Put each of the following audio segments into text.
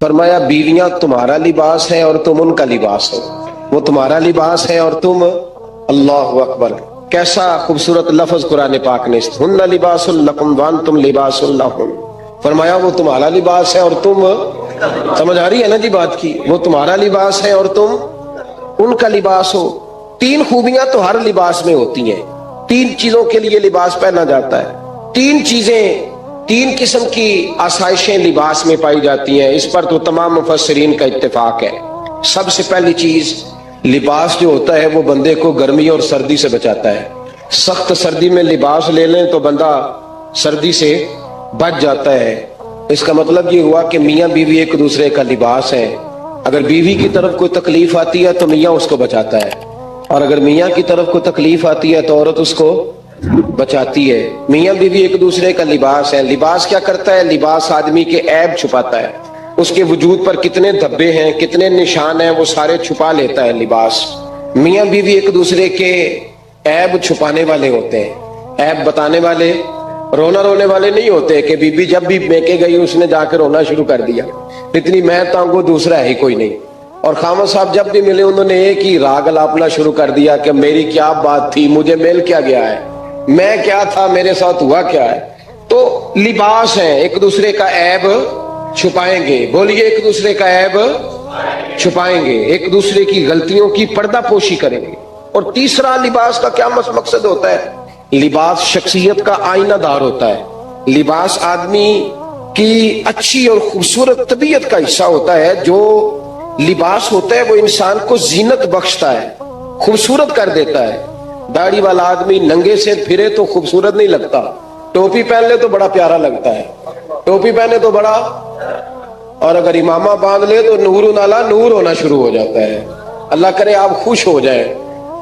فرمایا بیویاں تمہارا لباس ہے اور تم ان کا لباس ہو. وہ تمہارا لباس ہے اور تم. اللہ اکبر، کیسا خوبصورت لفظ قرآن پاک نے. ہن لباس لکم وانتم لباس لہن. فرمایا وہ تمہارا لباس ہے اور تم. سمجھ آ رہی ہے نا جی بات کی؟ وہ تمہارا لباس ہے اور تم ان کا لباس ہو. تین خوبیاں تو ہر لباس میں ہوتی ہیں. تین چیزوں کے لیے لباس پہنا جاتا ہے. تین چیزیں، تین قسم کی آسائشیں لباس میں پائی جاتی ہیں. اس پر تو تمام مفسرین کا اتفاق ہے. سب سے پہلی چیز، لباس جو ہوتا ہے وہ بندے کو گرمی اور سردی سے بچاتا ہے. سخت سردی میں لباس لے لیں تو بندہ سردی سے بچ جاتا ہے. اس کا مطلب یہ ہوا کہ میاں بیوی ایک دوسرے کا لباس ہے. اگر بیوی کی طرف کوئی تکلیف آتی ہے تو میاں اس کو بچاتا ہے، اور اگر میاں کی طرف کوئی تکلیف آتی ہے تو عورت اس کو بچاتی ہے. میاں بیوی ایک دوسرے کا لباس ہے. لباس کیا کرتا ہے؟ لباس آدمی کے عیب چھپاتا ہے. اس کے وجود پر کتنے دھبے ہیں، کتنے نشان ہیں، وہ سارے چھپا لیتا ہے لباس. میاں بیوی ایک دوسرے کے عیب چھپانے والے ہوتے ہیں. عیب بتانے والے، رونا رونے والے نہیں ہوتے کہ بی بی جب بھی میکے گئی اس نے جا کے رونا شروع کر دیا، اتنی میں تانگو دوسرا ہے ہی کوئی نہیں. اور خامد صاحب جب بھی ملے انہوں نے ایک ہی راگ الاپنا شروع کر دیا کہ میری کیا بات تھی، مجھے مل کیا گیا ہے، میں کیا تھا، میرے ساتھ ہوا کیا ہے. تو لباس ہے، ایک دوسرے کا عیب چھپائیں گے. بولیے، ایک دوسرے کا عیب چھپائیں گے، ایک دوسرے کی غلطیوں کی پردہ پوشی کریں گے. اور تیسرا لباس کا کیا مقصد ہوتا ہے؟ لباس شخصیت کا آئینہ دار ہوتا ہے. لباس آدمی کی اچھی اور خوبصورت طبیعت کا حصہ ہوتا ہے. جو لباس ہوتا ہے وہ انسان کو زینت بخشتا ہے، خوبصورت کر دیتا ہے. داڑھی والا آدمی ننگے سے پھرے تو خوبصورت نہیں لگتا، ٹوپی پہن لے تو بڑا پیارا لگتا ہے. ٹوپی پہنے تو بڑا، اور اگر امامہ باندھ لے تو نور نالا نور ہونا شروع ہو جاتا ہے. اللہ کرے آپ خوش ہو جائیں،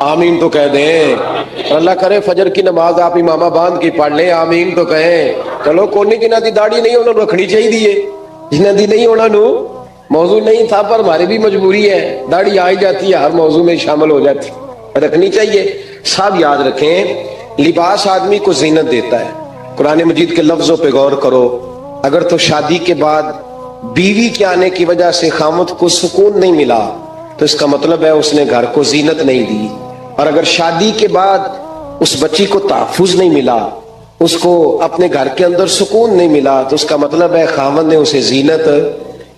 آمین تو کہہ دیں. اور اللہ کرے فجر کی نماز آپ امامہ باندھ کی پڑھ لیں، آمین تو کہیں. چلو کوئی جنہ دی داڑھی نہیں ہونا رکھنی چاہیے، جنہ دی نہیں ہونا نو موضوع نہیں تھا، پر ہماری بھی مجبوری ہے، داڑھی آئی جاتی ہے، ہر موضوع میں شامل ہو جاتی، رکھنی چاہیے. سب یاد رکھیں، لباس آدمی کو زینت دیتا ہے. قرآن مجید کے لفظوں پہ غور کرو. اگر تو شادی کے بعد بیوی کے آنے کی وجہ سے خامد کو سکون نہیں ملا تو اس کا مطلب ہے اس نے گھر کو زینت نہیں دی. اور اگر شادی کے بعد اس بچی کو تحفظ نہیں ملا، اس کو اپنے گھر کے اندر سکون نہیں ملا، تو اس کا مطلب ہے خامد نے اسے زینت،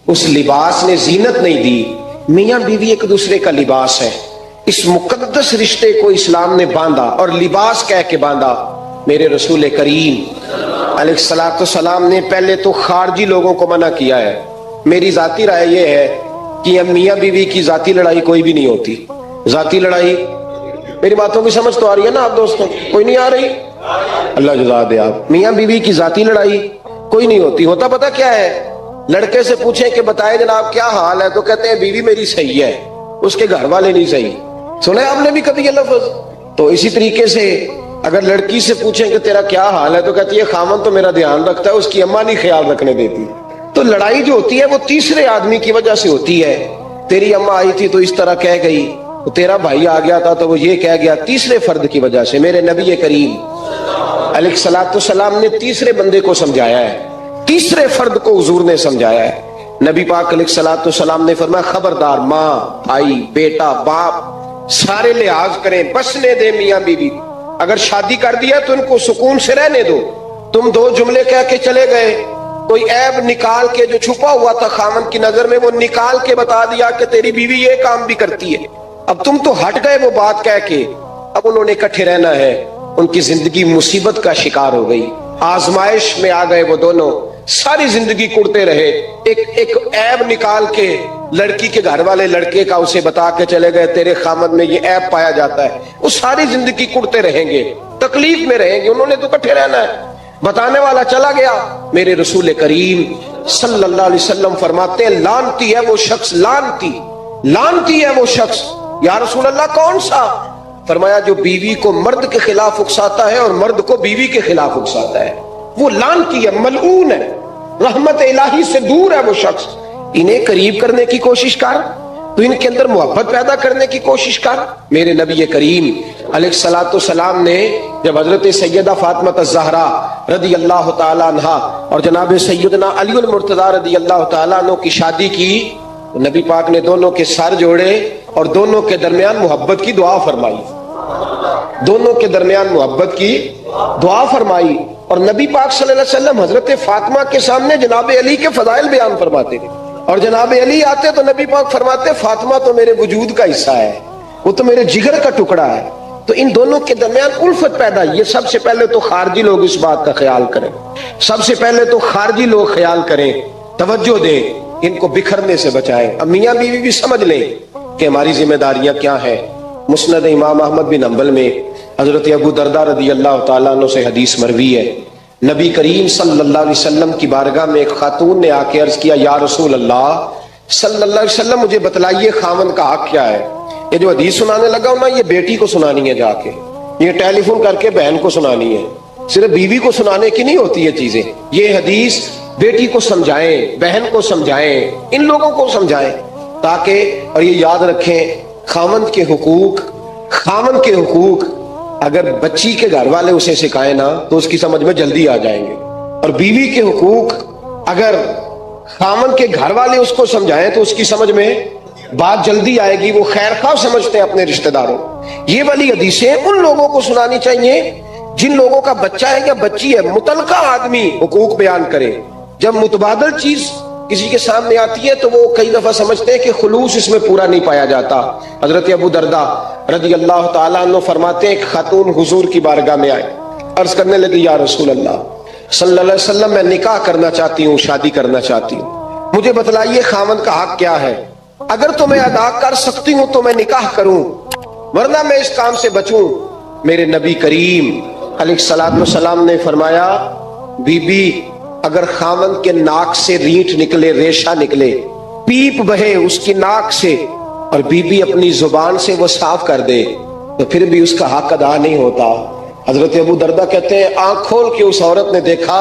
اس لباس نے زینت نہیں دی. میاں بیوی ایک دوسرے کا لباس ہے. اس مقدس رشتے کو اسلام نے باندھا اور لباس کہہ کے باندھا. میرے رسول کریم علیہ الصلوۃ والسلام نے پہلے تو خارجی لوگوں کو منع کیا ہے. میری ذاتی رائے یہ ہے کہ میاں بیوی کی ذاتی لڑائی کوئی بھی نہیں ہوتی. ذاتی لڑائی، میری باتوں کی سمجھ تو آ رہی ہے نا آپ دوستوں؟ کوئی نہیں آ رہی؟ اللہ جزا دے. آپ میاں بیوی کی ذاتی لڑائی کوئی نہیں ہوتی. ہوتا پتہ کیا ہے؟ لڑکے سے پوچھیں کہ بتائے جناب کیا حال ہے، تو کہتے ہیں بیوی میری صحیح ہے، اس کے گھر والے نہیں صحیح. سنا آپ نے بھی کبھی یہ لفظ؟ تو اسی طریقے سے اگر لڑکی سے پوچھیں کہ تیرا کیا حال ہے تو کہتی ہے خامن تو میرا دھیان رکھتا ہے، اس کی اماں نہیں خیال رکھنے دیتی. تو لڑائی جو ہوتی ہے وہ تیسرے آدمی کی وجہ سے ہوتی ہے. تیری اماں آئی تھی تو اس طرح کہہ گئی، تو تیرا بھائی آ گیا تھا تو وہ یہ کہہ گیا، تیسرے فرد کی وجہ سے. میرے نبی کریم علیہ الصلوۃ والسلام نے تیسرے بندے کو سمجھایا ہے، تیسرے فرد کو حضور نے سمجھایا ہے. نبی پاک علیہ الصلوۃ والسلام نے فرمایا خبردار، ماں، بھائی، بیٹا، باپ سارے لحاظ کریں، بسنے دے میاں بیوی. اگر شادی کر دیا تو ان کو سکون سے رہنے دو. تم دو جملے کہہ کے چلے گئے، کوئی عیب نکال کے جو چھپا ہوا تھا خامن کی نظر میں وہ نکال کے بتا دیا کہ تیری بیوی یہ کام بھی کرتی ہے. اب تم تو ہٹ گئے وہ بات کہہ کے، اب انہوں نے اکٹھے رہنا ہے. ان کی زندگی مصیبت کا شکار ہو گئی، آزمائش میں آ گئے وہ دونوں. ساری زندگی کڑتے رہے. ایک عیب نکال کے لڑکی کے گھر والے لڑکے کا اسے بتا کے چلے گئے تیرے خامد میں یہ عیب پایا جاتا ہے. وہ ساری زندگی کڑتے رہیں گے، تکلیف میں رہیں گے. انہوں نے تو اکٹھے رہنا ہے. بتانے والا چلا گیا. میرے رسول کریم صلی اللہ علیہ وسلم فرماتے ہیں لعنتی ہے وہ شخص، لعنتی ہے وہ شخص. یا رسول اللہ کون سا؟ فرمایا جو بیوی کو مرد کے خلاف اکساتا ہے اور مرد کو بیوی کے خلاف اکساتا ہے، وہ لعنتی ہے، ملعون ہے، رحمت الہی سے دور ہے وہ شخص. انہیں قریب کرنے کی کوشش کر، تو ان کے اندر محبت پیدا کرنے کی کوشش کر۔ میرے نبی کریم علیہ الصلوۃ والسلام نے جب حضرت سیدہ فاطمہ الزہرا رضی اللہ تعالی عنہا اور جناب سیدنا علی المرتضیٰ رضی اللہ تعالیٰ عنہ کی شادی کی، نبی پاک نے دونوں کے سر جوڑے اور دونوں کے درمیان محبت کی دعا فرمائی، دونوں کے درمیان محبت کی دعا فرمائی۔ اور نبی پاک صلی اللہ علیہ وسلم حضرت فاطمہ کے سامنے جناب علی کے فضائل بیان فرماتے تھے، اور جناب علی آتے تو نبی پاک فرماتے فاطمہ تو میرے وجود کا حصہ ہے، وہ تو میرے جگر کا ٹکڑا ہے۔ تو ان دونوں کے درمیان الفت پیدا، یہ سب سے پہلے تو خارجی لوگ اس بات کا خیال کریں، سب سے پہلے تو خارجی لوگ خیال کریں، توجہ دیں، ان کو بکھرنے سے بچائیں۔ اب میاں بیوی بھی سمجھ لیں کہ ہماری ذمہ داریاں کیا ہیں۔ مسند امام احمد بن حنبل میں حضرت ابو درداء رضی اللہ تعالیٰ عنہ سے حدیث مروی ہے، نبی کریم صلی اللہ علیہ وسلم کی بارگاہ میں ایک خاتون نے آ کے عرض کیا، یا رسول اللہ صلی اللہ علیہ وسلم مجھے بتلائیے خاوند کا حق کیا ہے۔ یہ جو حدیث سنانے لگا ہوں نا، یہ بیٹی کو سنانی ہے، جا کے یہ ٹیلی فون کر کے بہن کو سنانی ہے، صرف بیوی کو سنانے کی نہیں ہوتی یہ چیزیں۔ یہ حدیث بیٹی کو سمجھائیں، بہن کو سمجھائیں، ان لوگوں کو سمجھائیں، تاکہ اور یہ یاد رکھیں خاوند کے حقوق، خاوند کے حقوق اگر بچی کے گھر والے اسے سکھائیں نا تو اس کی سمجھ میں جلدی آ جائیں گے، اور بیوی کے حقوق اگر خاوند کے گھر والے اس کو سمجھائیں تو اس کی سمجھ میں بات جلدی آئے گی، وہ خیر خواہ سمجھتے ہیں اپنے رشتہ داروں۔ یہ والی حدیثیں ان لوگوں کو سنانی چاہیے جن لوگوں کا بچہ ہے یا بچی ہے، متعلقہ آدمی حقوق بیان کرے۔ جب متبادل چیز کسی کے سامنے آتی ہے تو وہ کئی دفعہ سمجھتے ہیں کہ خلوص اس میں پورا نہیں پایا جاتا۔ حضرت ابو درداء رضی اللہ تعالیٰ عنہ فرماتے ہیں ایک خاتون حضور کی بارگاہ میں آئے، عرض کرنے لگی، یا رسول اللہ صلی اللہ علیہ وسلم میں نکاح کرنا چاہتی ہوں، شادی کرنا چاہتی ہوں، مجھے بتلائیے خاوند کا حق کیا ہے، اگر تو میں ادا کر سکتی ہوں تو میں نکاح کروں، ورنہ میں اس کام سے بچوں۔ میرے نبی کریم علیہ الصلوۃ والسلام نے فرمایا، بی بی اگر خاوند کے ناک سے رینٹ نکلے، ریشہ نکلے، پیپ بہے اس کی ناک سے، اور بی بی اپنی زبان سے وہ صاف کر دے تو پھر بھی اس کا حق ادا نہیں ہوتا۔ حضرت ابو درداء کہتے ہیں آنکھ کھول کے اس عورت نے دیکھا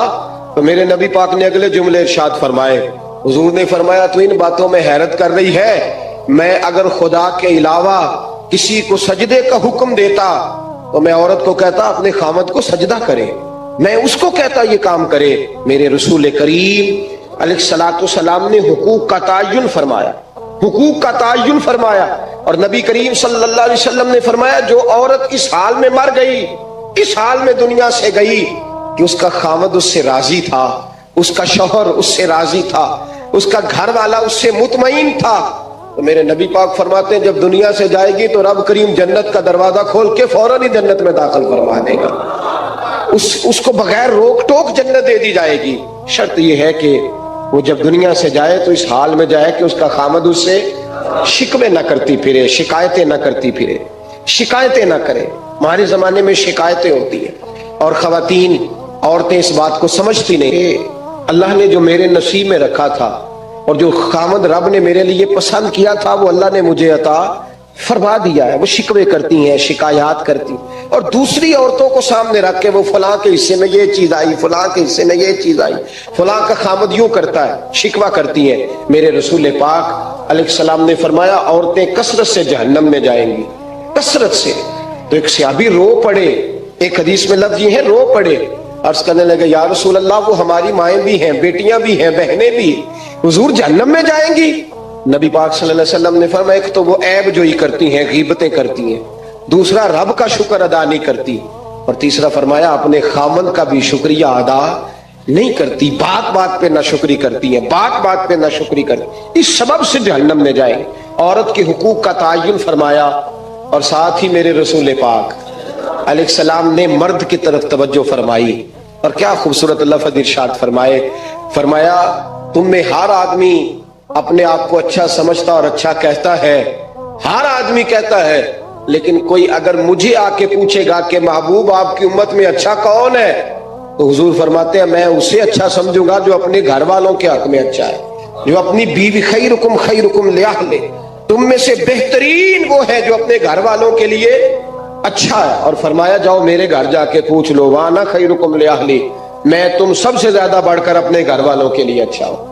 تو میرے نبی پاک نے اگلے جملے ارشاد فرمائے، حضور نے فرمایا تو ان باتوں میں حیرت کر رہی ہے، میں اگر خدا کے علاوہ کسی کو سجدے کا حکم دیتا تو میں عورت کو کہتا اپنے خاوند کو سجدہ کرے، میں اس کو کہتا یہ کام کرے۔ میرے رسول کریم علیہ الصلوۃ والسلام نے حقوق کا تعین فرمایا، حقوق کا تعین فرمایا، اور نبی کریم صلی اللہ علیہ وسلم نے فرمایا جو عورت اس حال میں مر گئی، اس حال میں دنیا سے گئی کہ اس کا خاوند اس سے راضی تھا، اس کا شوہر اس سے راضی تھا، اس کا گھر والا اس سے مطمئن تھا، تو میرے نبی پاک فرماتے ہیں جب دنیا سے جائے گی تو رب کریم جنت کا دروازہ کھول کے فوراً ہی جنت میں داخل فرما دے گا، اس کو بغیر روک ٹوک جنت دے دی جائے گی۔ شرط یہ ہے کہ وہ جب دنیا سے جائے تو اس حال میں جائے کہ اس کا خامد اس سے شکوے نہ کرتی پھرے، شکایتیں نہ کرتی پھرے، شکایتیں نہ کرے۔ ہمارے زمانے میں شکایتیں ہوتی ہیں اور خواتین، عورتیں اس بات کو سمجھتی نہیں کہ اللہ نے جو میرے نصیب میں رکھا تھا اور جو خامد رب نے میرے لیے پسند کیا تھا وہ اللہ نے مجھے عطا فرما دیا ہے۔ وہ شکوے کرتی ہیں، شکایات کرتی ہیں، اور دوسری عورتوں کو سامنے رکھ کے وہ فلاں کے حصے میں یہ چیز آئی، فلاں کے حصے میں یہ چیز آئی، فلاں کا خامد یوں کرتا ہے، شکوہ کرتی ہیں۔ میرے رسول پاک علیہ السلام نے فرمایا عورتیں کثرت سے جہنم میں جائیں گی، کثرت سے۔ تو ایک صحابی رو پڑے، ایک حدیث میں لفظ یہ ہے رو پڑے، عرض کرنے لگے یا رسول اللہ وہ ہماری مائیں بھی ہیں، بیٹیاں بھی ہیں، بہنیں بھی، حضور جہنم میں جائیں گی؟ نبی پاک صلی اللہ علیہ وسلم نے فرمایا ایک تو وہ عیب جوئی کرتی ہیں، غیبتیں کرتی ہیں، دوسرا رب کا شکر ادا نہیں کرتی، اور تیسرا فرمایا اپنے خامند کا بھی شکریہ ادا نہیں کرتی، بات بات پہ ناشکری کرتی ہیں، بات بات پہ ناشکری کرتی، اس سبب سے جہنم میں جائیں۔ عورت کے حقوق کا تعین فرمایا، اور ساتھ ہی میرے رسول پاک علیہ السلام نے مرد کی طرف توجہ فرمائی، اور کیا خوبصورت لفظ ارشاد فرمائے، فرمایا تم میں ہر آدمی اپنے آپ کو اچھا سمجھتا اور اچھا کہتا ہے، ہر آدمی کہتا ہے، لیکن کوئی اگر مجھے آ کے پوچھے گا کہ محبوب آپ کی امت میں اچھا کون ہے، تو حضور فرماتے ہیں میں اسے اچھا سمجھوں گا جو اپنے گھر والوں کے حق میں اچھا ہے، جو اپنی بیوی خیرکم لأہلہ، تم میں سے بہترین وہ ہے جو اپنے گھر والوں کے لیے اچھا ہے۔ اور فرمایا جاؤ میرے گھر جا کے پوچھ لو، وانا خیرکم لأہلی، میں تم سب سے زیادہ بڑھ کر اپنے گھر والوں کے لیے اچھا ہوں۔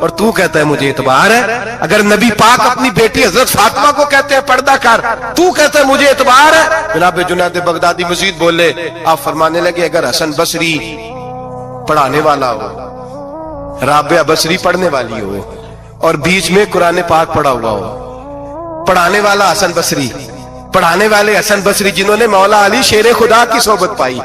اور تو کہتا ہے مجھے اعتبار ہے. اگر نبی پاک اپنی بیٹی حضرت فاطمہ کو کہتے ہیں پردہ کر, تو کہتا ہے مجھے اعتبار ہے. جناب جنید بغدادی مزید بولے, آپ فرمانے لگے اگر حسن بصری پڑھانے والا ہو, رابعہ بصری پڑھنے والی ہو, اور بیچ میں قرآن پاک پڑھا ہوا ہو, پڑھانے والا حسن بصری, پڑھانے والے حسن بصری جنہوں نے مولا علی شیر خدا کی صحبت پائی,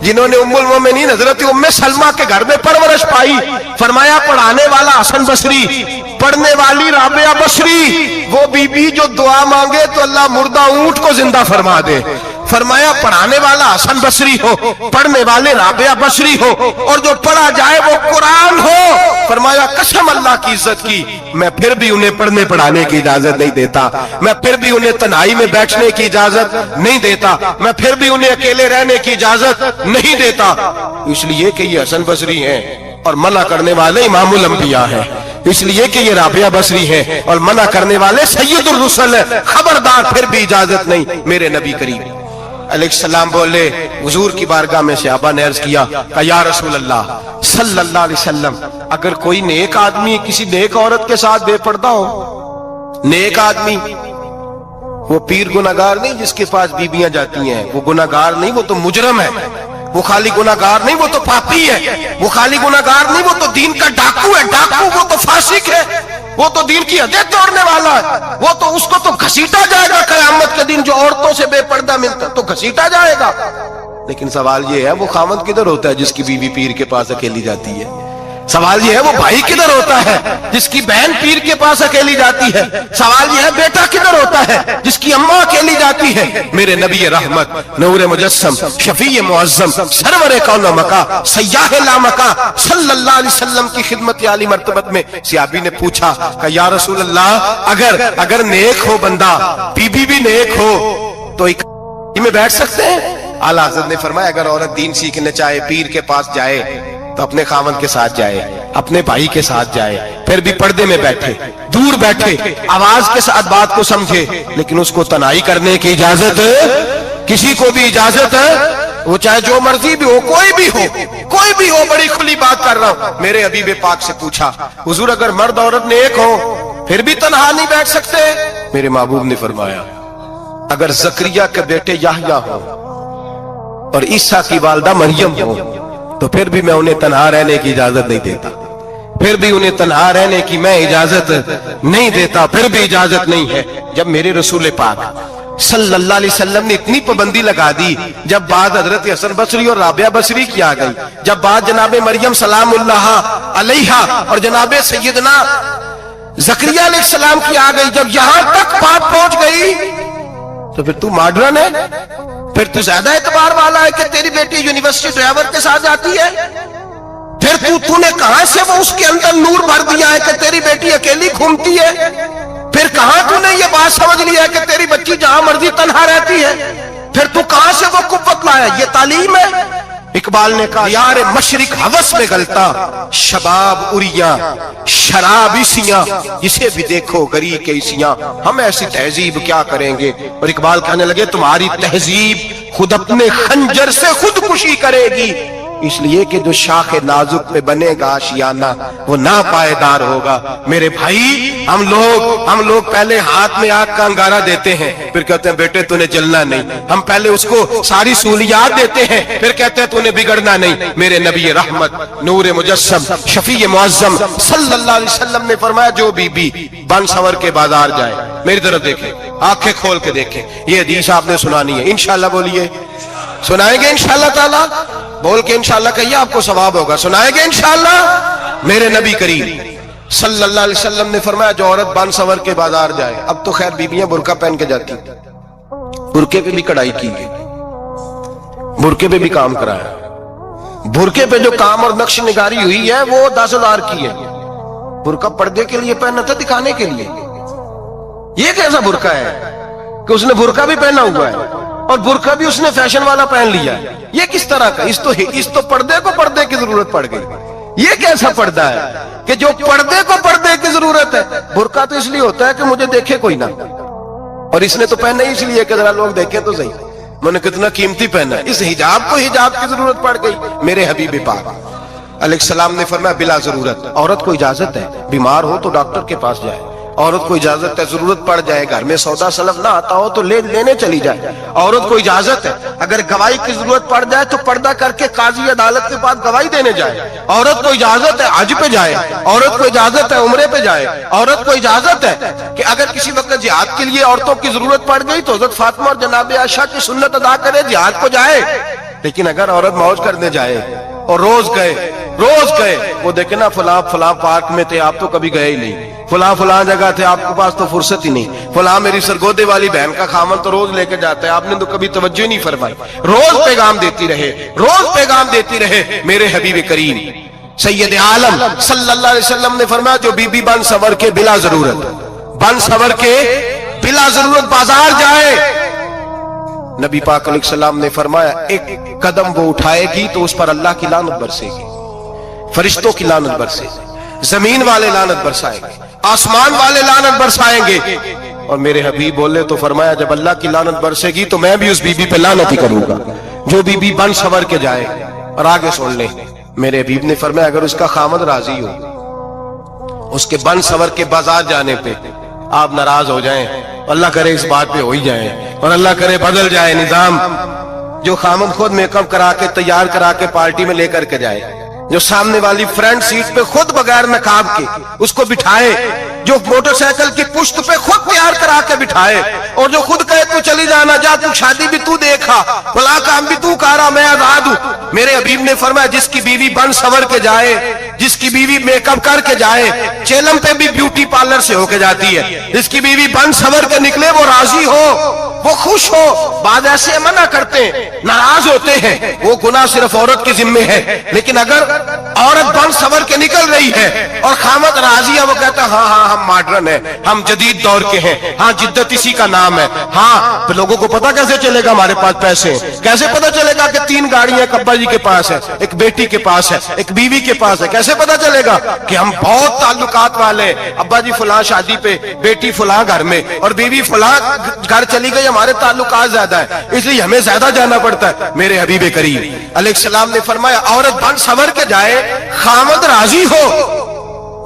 جنہوں نے ام المومنین حضرت ام سلمہ کے گھر میں پرورش پائی, فرمایا پڑھانے والا حسن بصری, پڑھنے والی رابعہ بصری, وہ بی بی جو دعا مانگے تو اللہ مردہ اونٹ کو زندہ فرما دے. فرمایا پڑھانے والا حسن بصری ہو, پڑھنے والے رابعہ بصری ہو, اور جو پڑھا جائے وہ قرآن ہو. فرمایا قسم اللہ کی عزت کی, میں پھر بھی انہیں پڑھنے پڑھانے کی اجازت نہیں دیتا, میں پھر بھی انہیں تنہائی میں بیٹھنے کی اجازت نہیں دیتا, میں پھر بھی انہیں اکیلے رہنے کی اجازت نہیں دیتا, اس لیے کہ یہ حسن بصری ہیں اور منع کرنے والے امام الانبیاء ہیں, اس لیے کہ یہ رابعہ بصری ہیں اور منع کرنے والے سید الرسل ہیں. خبردار پھر بھی اجازت نہیں. میرے نبی کریم علیہ السلام بولے, حضور کی بارگاہ میں صحابہ نے عرض کیا کہ یا رسول اللہ صلی اللہ علیہ وسلم, اگر کوئی نیک آدمی کسی نیک عورت کے ساتھ بے پردہ ہو, نیک آدمی وہ پیر گناہگار نہیں جس کے پاس بیویاں جاتی ہیں, وہ گناہگار نہیں, وہ تو مجرم ہے. وہ خالی گناہگار نہیں, وہ تو پاپی ہے. وہ خالی گناہگار نہیں, وہ تو دین کا ڈاکو ہے. ڈاکو وہ تو فاسق ہے, وہ تو دین کی حدیں توڑنے والا ہے. وہ تو اس کو تو گھسیٹا جائے گا قیامت کے دن, جو عورتوں سے بے پردہ ملتا تو گھسیٹا جائے گا. لیکن سوال یہ ہے وہ خامد کدھر ہوتا ہے جس کی بیوی پیر کے پاس اکیلی جاتی ہے؟ سوال یہ ہے وہ بھائی کدھر ہوتا ہے جس کی بہن پیر کے پاس اکیلی جاتی ہے؟ سوال یہ ہے بیٹا کدھر ہوتا ہے جس کی اماں اکیلی جاتی ہے؟ میرے نبی رحمت نور مجسم شفیع معظم سرور کون و مکا سیاح لامکا صلی اللہ علیہ وسلم کی خدمت عالی مرتبت میں صحابی نے پوچھا کہ یا رسول اللہ اگر نیک ہو بندہ, بی بی بھی نیک ہو, تو ایک میں بیٹھ سکتے ہیں؟ اعلیٰ حضرت نے فرمایا اگر عورت دین سیکھنے چاہے پیر کے پاس جائے تو اپنے خاوند کے ساتھ جائے, اپنے بھائی کے ساتھ جائے, پھر بھی پردے میں بیٹھے, دور بیٹھے, آواز کے ساتھ بات کو سمجھے, لیکن اس کو تنہائی کرنے کی اجازت کسی کو بھی اجازت ہے, وہ چاہے جو مرضی بھی ہو, کوئی بھی ہو, بڑی کھلی بات کر رہا ہوں. میرے حبیب پاک سے پوچھا حضور اگر مرد عورت نیک ہو پھر بھی تنہا نہیں بیٹھ سکتے؟ میرے محبوب نے فرمایا اگر زکریا کے بیٹے یحییٰ ہو اور عیسیٰ کی والدہ مریم ہو تو پھر بھی میں انہیں تنہا رہنے کی اجازت نہیں دیتا, پھر بھی انہیں تنہا رہنے کی میں اجازت نہیں دیتا, پھر بھی اجازت نہیں ہے. جب میرے رسول پاک صلی اللہ علیہ وسلم نے اتنی پابندی لگا دی, جب بات حضرت حسن بصری اور رابعہ بصری کی آ گئی, جب بات جناب مریم سلام اللہ علیہا اور جناب سیدنا زکریا علیہ السلام کی آ گئی, جب یہاں تک بات پہنچ گئی تو پھر تو ماڈرن ہے, پھر تو زیادہ اعتبار والا ہے کہ تیری بیٹی یونیورسٹی ڈرائیور کے ساتھ جاتی ہے, پھر تو نے کہاں سے وہ اس کے اندر نور بھر دیا ہے کہ تیری بیٹی اکیلی گھومتی ہے, پھر کہاں تو نے یہ بات سمجھ لیا ہے کہ تیری بچی جہاں مرضی تنہا رہتی ہے, پھر تو کہاں سے وہ قوت لایا؟ یہ تعلیم ہے. اقبال نے کہا یار مشرق ہوس میں گلتا شباب اریاں شراب اسیاں, اسے بھی دیکھو گری کے اسیاں, ہم ایسی تہذیب کیا کریں گے. اور اقبال کہنے لگے تمہاری تہذیب خود اپنے خنجر سے خودکشی کرے گی, اس لیے کہ جو شاخ نازک پہ بنے گا آشیانہ وہ ناپائیدار ہوگا. میرے بھائی ہم لوگ پہلے ہاتھ میں آگ کا انگارہ دیتے ہیں, پھر کہتے ہیں بیٹے تو نے جلنا نہیں. ہم پہلے اس کو ساری سہولیات دیتے ہیں, پھر کہتے ہیں تو نے بگڑنا نہیں. میرے نبی رحمت نور مجسم شفیع معظم صلی اللہ علیہ وسلم نے فرمایا جو بی بی بن سور کے بازار جائے, میری طرف دیکھیں, آنکھیں کھول کے دیکھیں, یہ حدیث آپ نے سنانی ہے. انشاءاللہ بولیے, سنائیں گے انشاءاللہ تعالی, بول کے انشاءاللہ کہیے آپ کو ثواب ہوگا. سنائیں گے انشاءاللہ. میرے نبی کریم صلی اللہ علیہ وسلم نے فرمایا جو عورت بن سور کے بازار جائے, اب تو خیر بیویاں برقع پہن کے جاتی, برقعے پہ بھی کڑھائی کی گئی, برقعے پہ بھی کام کرایا, برقعے پہ جو کام اور نقش نگاری ہوئی ہے وہ 10,000 کی ہے. برقع پردے کے لیے پہنا تھا, دکھانے کے لیے. یہ کیسا برقع ہے کہ اس نے برقع بھی پہنا ہوا ہے اور برقع بھی اس نے فیشن والا پہن لیا ہے؟ یہ کس طرح کا؟ اس تو پردے کو پردے کی ضرورت پڑ گئی. یہ کیسا پردہ ہے کہ جو پردے کو پردے کی ضرورت ہے؟ برقع تو اس لیے ہوتا ہے کہ مجھے دیکھے کوئی نہ, اور اس نے تو پہنا ہی اس لیے کہ ذرا لوگ دیکھیں تو صحیح میں نے کتنا قیمتی پہنا ہے. اس حجاب کو حجاب کی ضرورت پڑ گئی. میرے حبیب پاک علیہ السلام نے فرمایا بلا ضرورت. عورت کو اجازت ہے بیمار ہو تو ڈاکٹر کے پاس جائے, عورت کو اجازت ہے ضرورت پڑ جائے گھر میں سودا سلف نہ آتا ہو تو لینے چلی جائے, عورت کو اجازت ہے اگر گواہی کی ضرورت پڑ جائے تو پردہ کر کے قاضی عدالت کے پاس گواہی دینے جائے, عورت کو اجازت ہے حج پہ جائے, عورت کو اجازت ہے عمرے پہ جائے, عورت کو اجازت ہے کہ اگر کسی وقت جہاد کے لیے عورتوں کی ضرورت پڑ گئی تو حضرت فاطمہ اور جناب عائشہ کی سنت ادا کرے جہاد کو جائے. لیکن اگر عورت موج کرنے جائے اور روز گئے وہ دیکھیں نا فلاں پارک میں تھے آپ تو کبھی گئے ہی نہیں, فلاں جگہ تھے آپ کے پاس تو فرصت ہی نہیں, فلاں میری سرگودے والی بہن کا خامن تو روز لے کے جاتا ہے آپ نے تو کبھی توجہ نہیں فرمائی. روز پیغام دیتی رہے میرے حبیب کریم سید عالم صلی اللہ علیہ وسلم نے فرمایا جو بی بی بن سور کے بلا ضرورت بازار جائے, نبی پاک علیہ السلام نے فرمایا ایک قدم وہ اٹھائے گی تو اس پر اللہ کی لعنت برسے گی, فرشتوں کی لعنت برسے گی, زمین والے لعنت برسائیں گے, آسمان والے لعنت برسائیں گے. اور میرے حبیب بولے تو فرمایا جب اللہ کی لعنت برسے گی تو میں بھی اس بی بی پہ لعنت ہی کروں گا جو بی بی بن سور کے جائے. اور آگے سن لیں میرے حبیب نے فرمایا اگر اس کا خامد راضی ہو اس کے بن سور کے بازار جانے پہ آپ ناراض ہو جائیں, اللہ کرے اس بات پہ ہو ہی جائیں اور اللہ کرے بدل جائے نظام, جو خامد خود میک اپ کرا کے تیار کرا کے پارٹی میں لے کر کے جائے, جو سامنے والی فرنٹ سیٹ پہ خود بغیر نقاب کے اس کو بٹھائے, جو موٹر سائیکل کی پشت پہ خود تیار کرا کے بٹھائے اور جو خود کہے تو چلی جانا جا تو شادی بھی تو دیکھا فلاں کام بھی تو کرا میں آزاد ہوں. میرے حبیب نے فرمایا جس کی بیوی بن سور کے جائے, جس کی بیوی میک اپ کر کے جائے, چیلم پہ بھی بیوٹی پارلر سے ہو کے جاتی ہے, جس کی بیوی بن سور کے نکلے وہ راضی ہو وہ خوش ہو. بعض ایسے منع کرتے ہیں ناراض ہوتے ہیں وہ گناہ صرف عورت کے ذمے ہے, لیکن اگر عورت بن سور کے نکل رہی ہے اور خامد راضی ہے وہ کہتا ہے ہاں ہم ماڈرن ہیں, ہم جدید دور کے ہیں, ہاں جدت اسی کا نام ہے, ہاں تو لوگوں کو پتا کیسے چلے گا ہمارے پاس پیسے ہیں, کیسے پتا چلے گا کہ 3 گاڑیاں ایک ابا جی کے پاس ہے, ایک بیٹی کے پاس ہے, ایک بیوی کے پاس ہے, کیسے پتا چلے گا کہ ہم بہت تعلقات والے, ابا جی فلاں شادی پہ, بیٹی فلاں گھر میں اور بیوی فلاں گھر چلی گئی, ہمارے تعلقات زیادہ ہے اس لیے ہمیں زیادہ جانا پڑتا ہے. میرے حبیب کریم علیہ السلام نے فرمایا عورت بن سور کے جائے خامد راضی ہو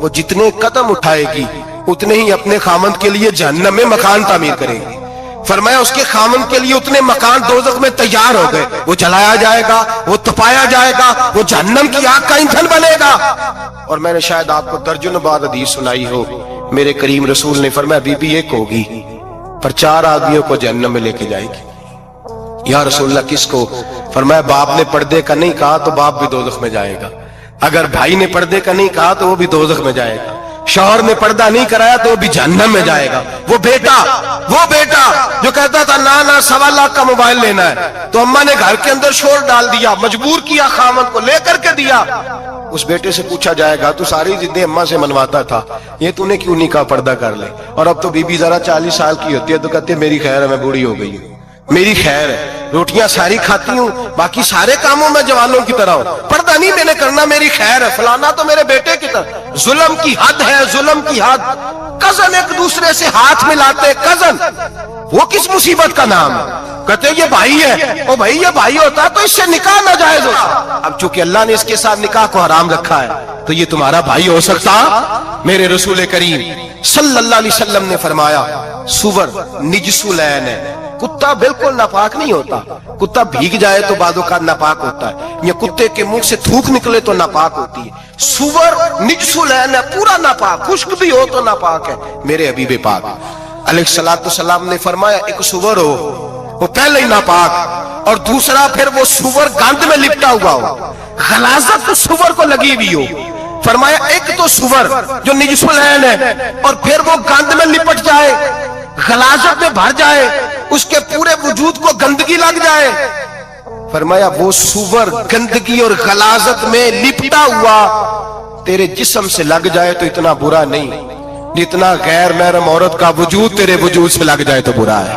وہ جتنے قدم اٹھائے گی اتنے ہی اپنے خامد کے لیے جہنم میں مکان تعمیر کرے گی. فرمایا اس کے خامد کے لیے اتنے مکان دوزخ میں تیار ہو گئے, وہ جلایا جائے گا, وہ تپایا جائے گا, وہ جہنم کی آگ کا ایندھن بنے گا. اور میں نے شاید آپ کو درجن بعد حدیث سنائی ہو, میرے کریم رسول نے فرمایا بی بی ایک ہوگی پر 4 آدمیوں کو جہنم میں لے کے جائے گی. یا رسول اللہ کس کو؟ فرمایا باپ نے پردے کا نہیں کہا تو باپ بھی دوزخ میں جائے گا, اگر بھائی نے پردے کا نہیں کہا تو وہ بھی دوزخ میں جائے گا, شوہر نے پردہ نہیں کرایا تو وہ بھی جہنم میں جائے گا. وہ بیٹا جو کہتا تھا نا 1.25 لاکھ کا موبائل لینا ہے تو اماں نے گھر کے اندر شور ڈال دیا, مجبور کیا خامد کو لے کر کے دیا. اس بیٹے سے پوچھا جائے گا تو ساری ضدیں اماں سے منواتا تھا, یہ تو نے کیوں نہیں کہا پردہ کر لے, اور اب تو بی بی ذرا 40 سال کی ہوتی ہے تو کہتے میری خیر ہے میں بوڑھی ہو گئی ہوں, میری خیر ہے روٹیاں ساری کھاتی ہوں باقی سارے کاموں میں جوانوں کی طرح ہوں, پردہ نہیں میں نے کرنا میری خیر ہے, فلانا تو میرے بیٹے کی طرح. ظلم کی حد ہے, ظلم کی حد. کزن ایک دوسرے سے ہاتھ ملاتے, کزن وہ کس مصیبت کا نام ہے, کہتے یہ بھائی ہے, او بھائی یہ بھائی ہوتا تو اس سے نکاح ناجائز ہوتا, اب چونکہ اللہ نے اس کے ساتھ نکاح کو حرام رکھا ہے تو یہ تمہارا بھائی ہو سکتا. میرے رسول کریم صلی اللہ علیہ وسلم نے فرمایا سور نجس العین ہے, کتا بالکل ناپاک نہیں ہوتا, کتا بھیگ جائے تو بعد اوقات ناپاک ہوتا ہے, یا کتے کے منہ سے تھوک نکلے تو ناپاک ہوتی ہے. سور نجس العین ہے, پورا ناپاک, خشک بھی ہو تو ناپاک ہے. میرے حبیب پاک علیہ السلام نے فرمایا ایک سور ہو وہ پہلے ہی ناپاک, اور دوسرا پھر وہ سور گند میں لپٹا ہوا ہو, غلاظت تو سور کو لگی ہوئی ہو. فرمایا ایک تو سور جو نجس العین ہے اور پھر وہ گند میں لپٹ جائے, غلاظت میں بھر جائے, اس کے پورے وجود کو گندگی لگ جائے. فرمایا وہ سور گندگی اور غلاظت میں لپٹا ہوا تیرے جسم سے لگ جائے تو اتنا برا نہیں جتنا غیر محرم عورت کا وجود تیرے وجود سے لگ جائے تو برا ہے.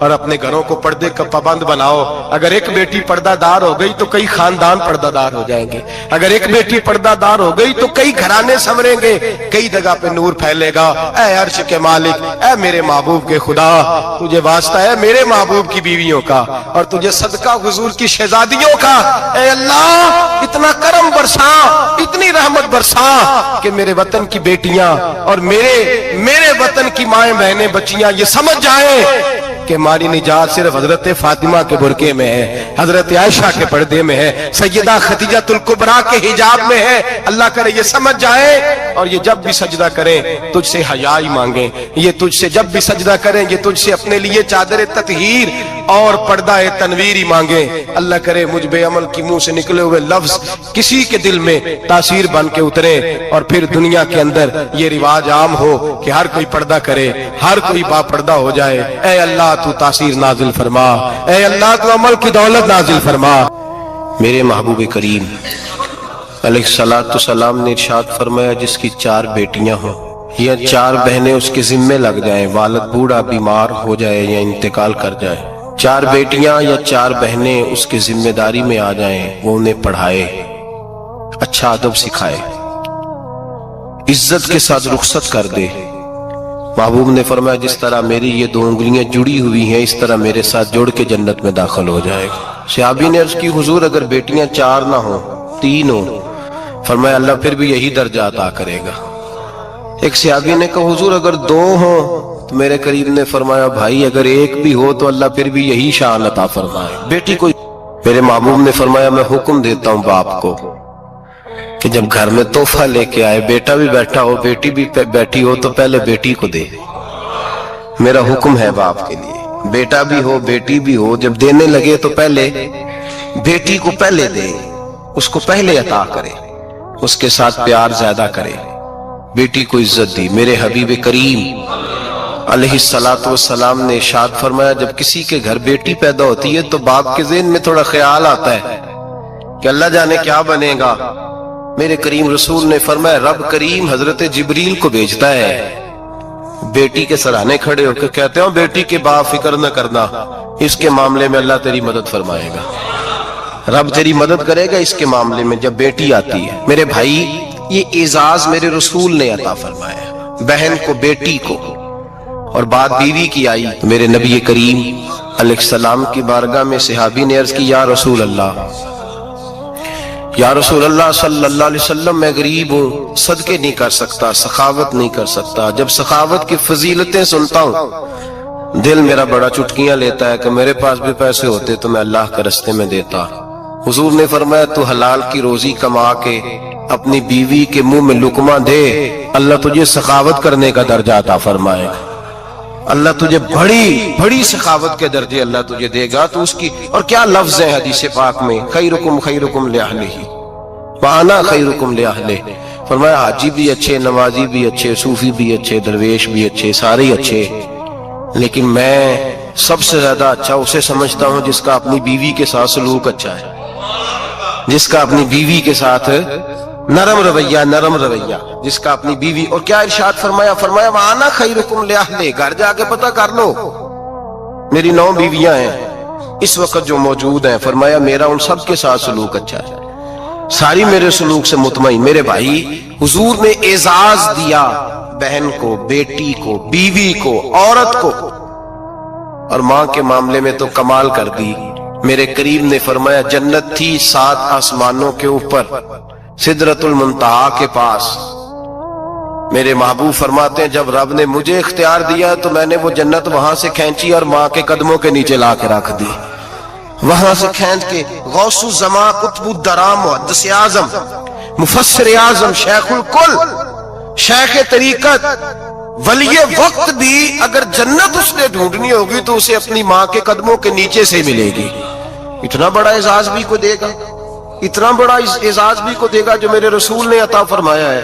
اور اپنے گھروں کو پردے کا پابند بناؤ. اگر ایک بیٹی پردہ دار ہو گئی تو کئی خاندان پردہ دار ہو جائیں گے. اگر ایک بیٹی پردہ دار ہو گئی تو کئی گھرانے سنوریں گے, کئی جگہ پہ نور پھیلے گا. اے عرش کے مالک, اے میرے محبوب کے خدا, تجھے واسطہ ہے میرے محبوب کی بیویوں کا اور تجھے صدقہ حضور کی شہزادیوں کا. اے اللہ اتنا کرم برسا, اتنی رحمت برسا کہ میرے وطن کی بیٹیاں اور میرے وطن کی مائیں بہنیں بچیاں یہ سمجھ جائیں کہ ہماری نجات صرف حضرت فاطمہ کے برقعے میں ہے, حضرت عائشہ کے پردے میں ہے, سیدہ خدیجہ الکبریٰ کے حجاب میں ہے. اللہ کرے یہ سمجھ جائیں اور یہ جب بھی سجدہ کریں تجھ سے حیا ہی مانگیں. یہ تجھ سے جب بھی سجدہ کریں یہ تجھ سے اپنے لیے چادر تطہیر اور پردہ تنویر ہی مانگیں. اللہ کرے مجھ بے عمل کی منہ سے نکلے ہوئے لفظ کسی کے دل میں تاثیر بن کے اترے اور پھر دنیا کے اندر یہ رواج عام ہو کہ ہر کوئی پردہ کرے, ہر کوئی با پردہ ہو جائے. اے اللہ تو تاثیر نازل فرما, اے اللہ تو عمل کی دولت نازل فرما. میرے محبوب کریم علیہ الصلوۃ والسلام نے ارشاد فرمایا جس کی 4 بیٹیاں ہوں یا 4 بہنیں اس کے ذمے لگ جائیں, والد بوڑھا بیمار ہو جائے یا انتقال کر جائے, 4 بیٹیاں یا 4 بہنیں اس کی ذمہ داری میں آ جائیں, وہ انہیں پڑھائے, اچھا ادب سکھائے, عزت کے ساتھ رخصت کر دے. محبوب نے فرمایا جس طرح میری یہ 2 انگلیاں جڑی ہوئی ہیں اس طرح میرے ساتھ جوڑ کے جنت میں داخل ہو جائے گا. صحابی نے عرض کی حضور اگر بیٹیاں 4 نہ ہوں 3 ہوں, فرمایا اللہ پھر بھی یہی درجہ عطا کرے گا. ایک صحابی نے کہا حضور اگر 2 ہوں, تو میرے قریب نے فرمایا بھائی اگر 1 بھی ہو تو اللہ پھر بھی یہی شان عطا فرمائے. بیٹی کو میرے محبوب نے فرمایا میں حکم دیتا ہوں باپ کو کہ جب گھر میں تحفہ لے کے آئے, بیٹا بھی بیٹھا ہو بیٹی بھی بیٹھی ہو تو پہلے بیٹی کو دے. میرا حکم ہے باپ کے لیے, بیٹا بھی ہو بیٹی بھی ہو جب دینے لگے تو پہلے بیٹی کو پہلے دے, اس کو پہلے عطا کرے, اس کے ساتھ پیار زیادہ کرے, بیٹی کو عزت دی. میرے حبیب کریم علیہ الصلوۃ والسلام نے ارشاد فرمایا جب کسی کے گھر بیٹی پیدا ہوتی ہے تو باپ کے ذہن میں تھوڑا خیال آتا ہے کہ اللہ جانے کیا بنے گا. میرے کریم رسول نے فرمایا رب کریم حضرت جبریل کو بھیجتا ہے, بیٹی کے سرانے کھڑے ہو کے کہتے ہیں بیٹی کے باپ فکر نہ کرنا, اس کے معاملے میں اللہ تیری مدد فرمائے گا, رب تیری مدد کرے گا اس کے معاملے میں جب بیٹی آتی ہے. میرے بھائی یہ اعزاز میرے رسول نے عطا فرمایا, بہن کو بیٹی کو, اور بات بیوی کی آئی تو میرے نبی کریم علیہ السلام کی بارگاہ میں صحابی نے عرض کی یا رسول اللہ صلی اللہ علیہ وسلم میں غریب ہوں, صدقے نہیں کر سکتا, سخاوت نہیں کر سکتا. جب سخاوت کی فضیلتیں سنتا ہوں دل میرا بڑا چٹکیاں لیتا ہے کہ میرے پاس بھی پیسے ہوتے تو میں اللہ کے راستے میں دیتا. حضور نے فرمایا تو حلال کی روزی کما کے اپنی بیوی کے منہ میں لقمہ دے, اللہ تجھے سخاوت کرنے کا درجہ عطا فرمائے. اللہ تجھے بڑی سخاوت کے درجے اللہ تجھے دے گا. تو اس کی اور کیا لفظ ہے حدیث پاک میں, خیرکم لأہلہ وانا خیرکم لأہلہ. فرمایا حاجی بھی اچھے, نمازی بھی اچھے, صوفی بھی اچھے, درویش بھی اچھے, سارے ہی اچھے, لیکن میں سب سے زیادہ اچھا اسے سمجھتا ہوں جس کا اپنی بیوی کے ساتھ سلوک اچھا ہے, جس کا اپنی بیوی کے ساتھ نرم رویہ, جس کا اپنی بیوی. اور کیا ارشاد فرمایا وانا خیرکم لأہلہ. گھر جا کے پتہ کر لو, میری 9 بیویاں ہیں اس وقت جو موجود ہیں, فرمایا میرا ان سب کے ساتھ سلوک اچھا ہے, ساری میرے سلوک سے مطمئن. میرے بھائی حضور نے اعزاز دیا بہن کو, بیٹی کو, بیوی کو, عورت کو, اور ماں کے معاملے میں تو کمال کر دی. میرے کریم نے فرمایا جنت تھی 7 آسمانوں کے اوپر سدرۃ المنتہا کے پاس. میرے محبوب فرماتے ہیں جب رب نے مجھے اختیار دیا تو میں نے وہ جنت وہاں سے کھینچی اور ماں کے قدموں کے نیچے لا کے رکھ دی. وہاں سے کھینچ کے غوث الزمان, قطب الدرام, محدث اعظم, مفسر اعظم, شیخ الکل, شیخ طریقت, ولی وقت بھی اگر جنت اس نے ڈھونڈنی ہوگی تو اسے اپنی ماں کے قدموں کے نیچے سے ملے گی. اتنا بڑا اعزاز بھی کو دے گا, اتنا بڑا اعزاز بھی کو دے گا جو میرے رسول نے عطا فرمایا ہے.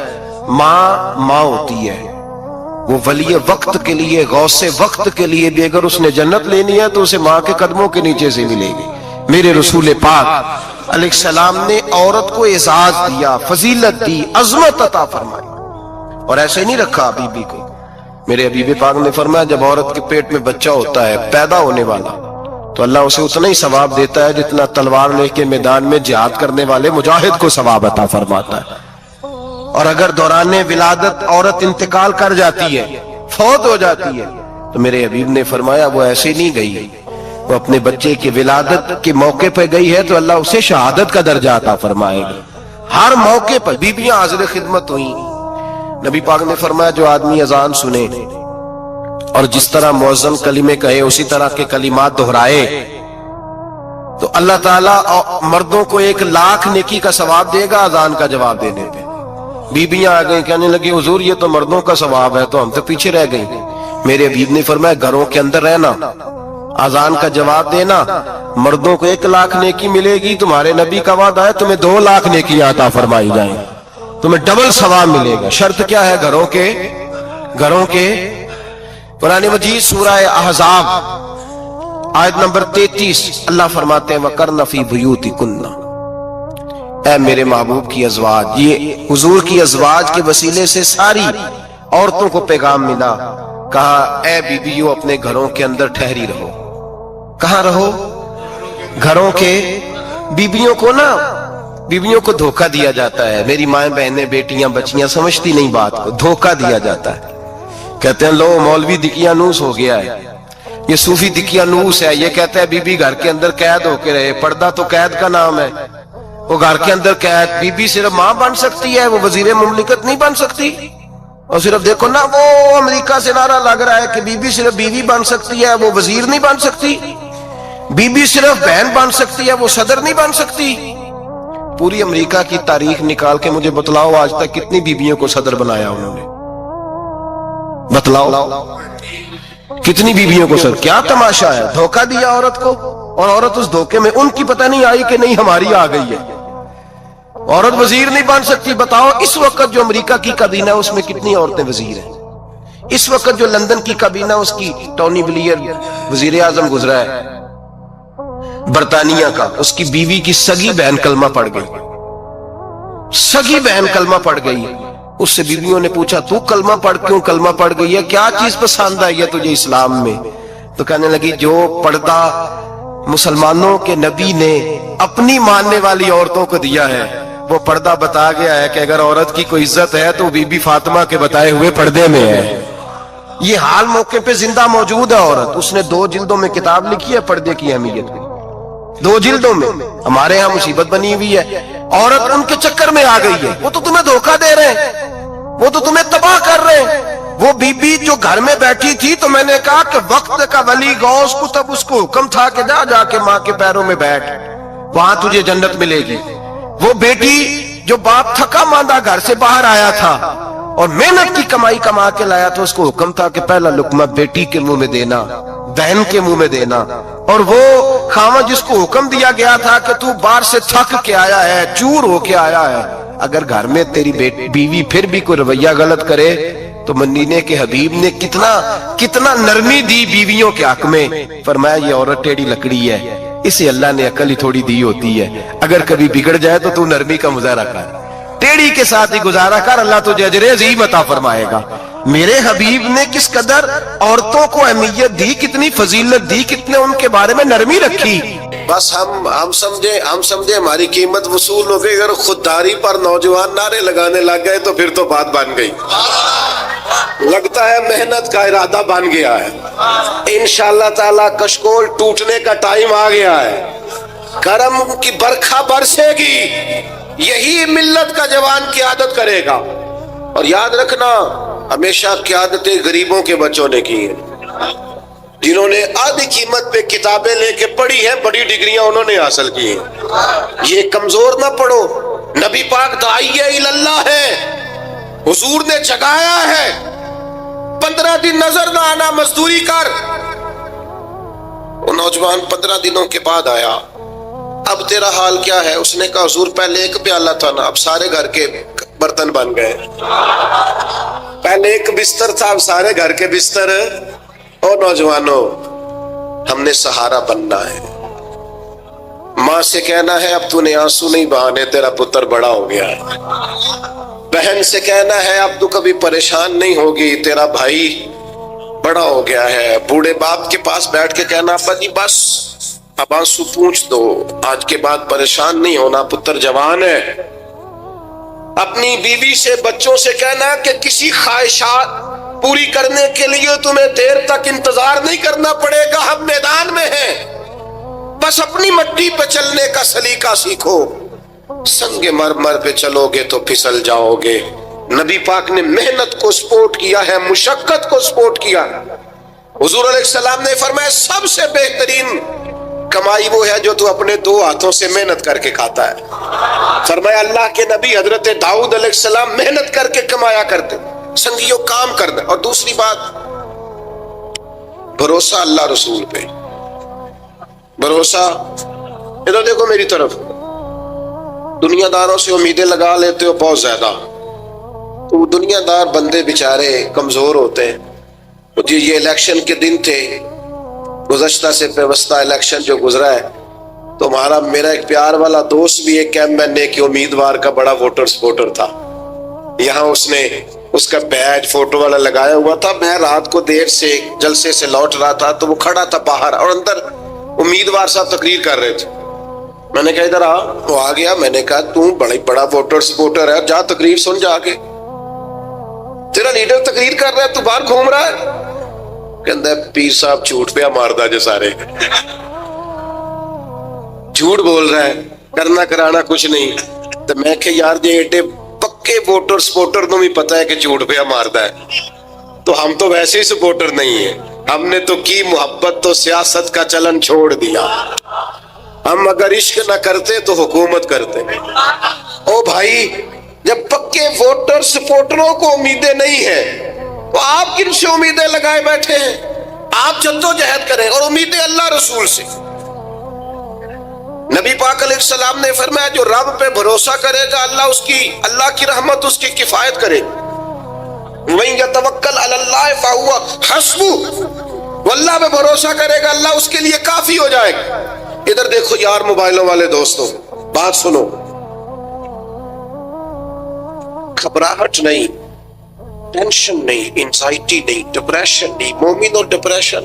ماں ہوتی ہے, وہ ولی وقت کے لیے, غوث وقت کے لیے بھی اگر اس نے جنت لینی ہے تو اسے ماں کے قدموں کے نیچے سے ملے گی. میرے رسول پاک علیہ السلام نے عورت کو اعزاز دیا, فضیلت دی, عظمت عطا فرمائی, اور ایسے نہیں رکھا بی بی کو. میرے حبیب پاک نے فرمایا جب عورت کے پیٹ میں بچہ ہوتا ہے پیدا ہونے والا تو اللہ اسے اتنا ہی ثواب دیتا ہے جتنا تلوار لے کے میدان میں جہاد کرنے والے مجاہد کو ثواب عطا فرماتا ہے۔ اور اگر دوران ولادت عورت انتقال کر جاتی ہے، فوت ہو جاتی ہے، تو میرے حبیب نے فرمایا وہ ایسے نہیں گئی، وہ اپنے بچے کی ولادت کے موقع پہ گئی ہے تو اللہ اسے شہادت کا درجہ عطا فرمائے گا۔ ہر موقع پر بیویاں حاضر خدمت ہوئیں۔ نبی پاک نے فرمایا جو آدمی اذان سنے اور جس طرح مؤذن کلمے کہے اسی طرح کے کلمات دہرائے تو اللہ تعالیٰ مردوں کو 1,00,000 نیکی کا ثواب دے گا اذان کا جواب دینے پہ۔ بیویاں آ گئیں کہنے لگی حضور یہ تو مردوں کا ثواب ہے تو ہم تو پیچھے رہ گئیں۔ میرے حبیب نے فرمایا گھروں کے اندر رہنا، اذان کا جواب دینا، مردوں کو 1,00,000 نیکی ملے گی، تمہارے نبی کا وعدہ ہے تمہیں 2,00,000 نیکی عطا فرمائی جائیں، تمہیں ڈبل ثواب ملے گا۔ شرط کیا ہے؟ گھروں کے قرآن مجید سورہ احزاب آیت نمبر 33 اللہ فرماتے ہیں وَقَرْنَ فِي بُيُوتِكُنَّ، اے میرے محبوب کی ازواج، یہ حضور کی ازواج کے وسیلے سے ساری عورتوں کو پیغام ملا، کہا اے بیویوں اپنے گھروں کے اندر ٹھہری رہو۔ کہاں رہو؟ گھروں کے۔ بیویوں کو دھوکہ دیا جاتا ہے، میری مائیں بہنیں بیٹیاں بچیاں سمجھتی نہیں بات کو، دھوکہ دیا جاتا ہے، کہتے ہیں لو مولوی دکیانوس ہو گیا ہے، یہ صوفی دکیانوس ہے، یہ کہتا ہے بی بی گھر کے اندر قید ہو کے رہے، پردہ تو قید کا نام ہے، وہ گھر کے اندر قید، بی بی صرف ماں بن سکتی ہے، وہ وزیر مملکت نہیں بن سکتی۔ اور صرف دیکھو نا وہ امریکہ سے نعرہ لگ رہا ہے کہ بی بی صرف بیوی بن سکتی ہے، وہ وزیر نہیں بن سکتی، بی بی صرف بہن بن سکتی ہے، وہ صدر نہیں بن سکتی۔ پوری امریکہ کی تاریخ نکال کے مجھے بتلاؤ آج تک کتنی بیویوں کو صدر بنایا انہوں نے، بتلاؤ کتنی بیویوں کو صدر۔ کیا تماشا ہے، دھوکہ دیا عورت کو، اور عورت اس دھوکے میں ان کی پتہ نہیں آئی کہ نہیں ہماری آ گئی ہے، عورت وزیر نہیں بن سکتی۔ بتاؤ اس وقت جو امریکہ کی کابینہ ہے اس میں کتنی عورتیں وزیر ہیں؟ اس وقت جو لندن کی کابینہ اس کی ٹونی بلیئر وزیر اعظم گزرا ہے برطانیہ کا، اس کی بیوی کی سگی بہن کلمہ پڑھ گئی، سگی بہن کلمہ پڑھ گئی۔ اس سے بیویوں نے پوچھا تو کلمہ پڑھ کیوں کلمہ پڑھ گئی ہے، کیا چیز پسند آئی ہے تجھے اسلام میں؟ تو کہنے لگی جو پردہ مسلمانوں کے نبی نے اپنی ماننے والی عورتوں کو دیا ہے وہ پردہ بتا گیا ہے کہ اگر عورت کی کوئی عزت ہے تو بی بی فاطمہ کے بتائے ہوئے پردے میں ہے۔ یہ حال موقع پہ زندہ موجود ہے عورت، اس نے 2 جلدوں میں کتاب لکھی ہے پردے کی اہمیت پہ، 2 جلدوں میں۔ ہمارے ہاں مصیبت بنی ہوئی ہے، عورت ان کے چکر میں آ گئی ہے، وہ تو تمہیں دھوکہ دے رہے ہیں، وہ تو تمہیں تباہ کر رہے ہیں۔ وہ بی بی جو گھر میں بیٹھی تھی تو میں نے کہا کہ وقت کا ولی غوث کو تب اس کو حکم تھا کہ جا کے ماں کے پیروں میں بیٹھ، وہاں تجھے جنت ملے گی۔ وہ بیٹی جو باپ تھکا ماندہ گھر سے باہر آیا تھا اور محنت کی کمائی کما کے لایا تو اس کو حکم تھا کہ پہلا لقمہ بیٹی کے منہ میں دینا، بہن کے منہ میں دینا۔ اور وہ خاوند جس کو حکم دیا گیا تھا کہ تو باہر سے تھک کے آیا ہے، چور ہو کے آیا ہے، اگر گھر میں تیری بیوی پھر بھی کوئی رویہ غلط کرے تو مدینے کے حبیب نے کتنا نرمی دی بیویوں کے حق میں۔ فرمایا یہ عورت ٹیڑھی لکڑی ہے، اسے اللہ نے عقل ہی تھوڑی دی ہوتی ہے، اگر کبھی بگڑ جائے تو نرمی کا مظاہرہ کر، ٹیڑھی کے ساتھ ہی گزارا کر، اللہ تجھے اجر عظیم عطا فرمائے گا۔ میرے حبیب نے کس قدر عورتوں کو اہمیت دی، کتنی فضیلت دی، کتنے ان کے بارے میں نرمی رکھی۔ بس ہم سمجھے ہماری قیمت وصول ہو گئی، اگر خودداری پر نوجوان نعرے لگانے لگ گئے تو پھر تو بات بن گئی۔ لگتا ہے محنت کا ارادہ بن گیا ہے، انشاءاللہ تعالی کشکول ٹوٹنے کا ٹائم آ گیا ہے، کرم کی برکھا برسے گی، یہی ملت کا جوان قیادت کرے گا۔ اور یاد رکھنا ہمیشہ قیادتیں غریبوں کے بچوں نے کی ہیں، جنہوں نے آدھی قیمت پہ کتابیں لے کے پڑھی ہیں، بڑی ڈگریاں انہوں نے حاصل کی ہیں۔ یہ کمزور نہ پڑھو، نبی پاک داعیہ اللہ ہے، حضور نے جگایا ہے، 15 دن نظر نہ آنا، مزدوری کر۔ وہ نوجوان 15 دنوں کے بعد آیا، اب تیرا حال کیا ہے؟ اس نے کہا حضور پہلے ایک پیالہ تھا نا، اب سارے گھر کے برتن بن گئے، پہلے ایک بستر تھا اب سارے گھر کے بستر۔ اور نوجوانوں ہم نے سہارا بننا ہے، ماں سے کہنا ہے اب تو نے آنسو نہیں بہانے، تیرا پتر بڑا ہو گیا ہے، بہن سے کہنا ہے اب تو کبھی پریشان نہیں ہوگی، تیرا بھائی بڑا ہو گیا ہے۔ بوڑھے باپ کے پاس بیٹھ کے کہنا ابا جی بس اب آنسو پوچھ دو، آج کے بعد پریشان نہیں ہونا، پتر جوان ہے۔ اپنی بیوی سے بچوں سے کہنا کہ کسی خواہشات پوری کرنے کے لیے تمہیں دیر تک انتظار نہیں کرنا پڑے گا، ہم میدان میں ہیں، بس اپنی مٹی پہ چلنے کا سلیقہ سیکھو، سنگ مرمر پہ چلو گے تو پھسل جاؤ گے۔ نبی پاک نے محنت کو سپورٹ کیا ہے، مشقت کو سپورٹ کیا۔ حضور علیہ السلام نے فرمایا سب سے بہترین کمائی وہ ہے جو تو اپنے دو ہاتھوں سے محنت کر کے کھاتا ہے۔ فرمایا اللہ کے نبی حضرت داؤد علیہ السلام محنت کر کے کمایا کرتے، سنگیوں کام کرنا۔ اور دوسری بات بھروسہ اللہ رسول پہ، بھروسہ۔ ادھر دیکھو میری طرف، دنیا داروں سے امیدیں لگا لیتے ہو بہت زیادہ، تو دنیا دار بندے بیچارے کمزور ہوتے ہیں۔ جی یہ الیکشن کے دن تھے، گزشتہ سے پیوستہ الیکشن جو گزرا ہے، تو میرا ایک پیار والا دوست بھی ایک کیمپین کے امیدوار کا بڑا ووٹر سپورٹر تھا، یہاں اس نے اس کا بیج فوٹو والا لگایا ہوا تھا۔ میں رات کو دیر سے جلسے سے لوٹ رہا تھا تو وہ کھڑا تھا باہر، اور اندر امیدوار صاحب تقریر کر رہے تھے۔ میں نے کہا ادھر آ، وہ آ گیا۔ میں نے کہا تو بڑا ووٹر سپورٹر ہے، جا تقریر سن جا کے، تیرا لیڈر تقریر کر رہا ہے تو باہر گھوم رہا ہے۔ کہندا ہے پیر صاحب جھوٹ پہ ماردا جو سارے جھوٹ بول رہا ہے، کرنا کرانا کچھ نہیں۔ تو میں کہ یار جی ایڈے پکے ووٹر سپورٹر تو بھی پتا ہے کہ جھوٹ پہ ماردا ہے، تو ہم تو ویسے ہی سپورٹر نہیں ہیں، ہم نے تو کی محبت تو سیاست کا چلن چھوڑ دیا، ہم اگر عشق نہ کرتے تو حکومت کرتے۔ او بھائی جب پکے ووٹر سپورٹروں کو امیدیں نہیں ہیں تو آپ کن سے امیدیں لگائے بیٹھے ہیں؟ آپ جدوجہد کریں، اور امیدیں اللہ رسول سے۔ نبی پاک علیہ السلام نے فرمایا جو رب پہ بھروسہ کرے گا اللہ کی رحمت اس کی کفایت کرے گی۔ وَإِن يَتَوَكَّلْ عَلَى اللَّهِ فَهُوَ حَسْبُهُ، وہ اللہ پہ بھروسہ کرے گا اللہ اس کے لیے کافی ہو جائے گا۔ ادھر دیکھو یار موبائلوں والے دوستوں، بات سنو، گھبراہٹ نہیں، ٹینشن نہیں، انزائٹی نہیں، ڈپریشن نہیں۔ مومن اور ڈپریشن،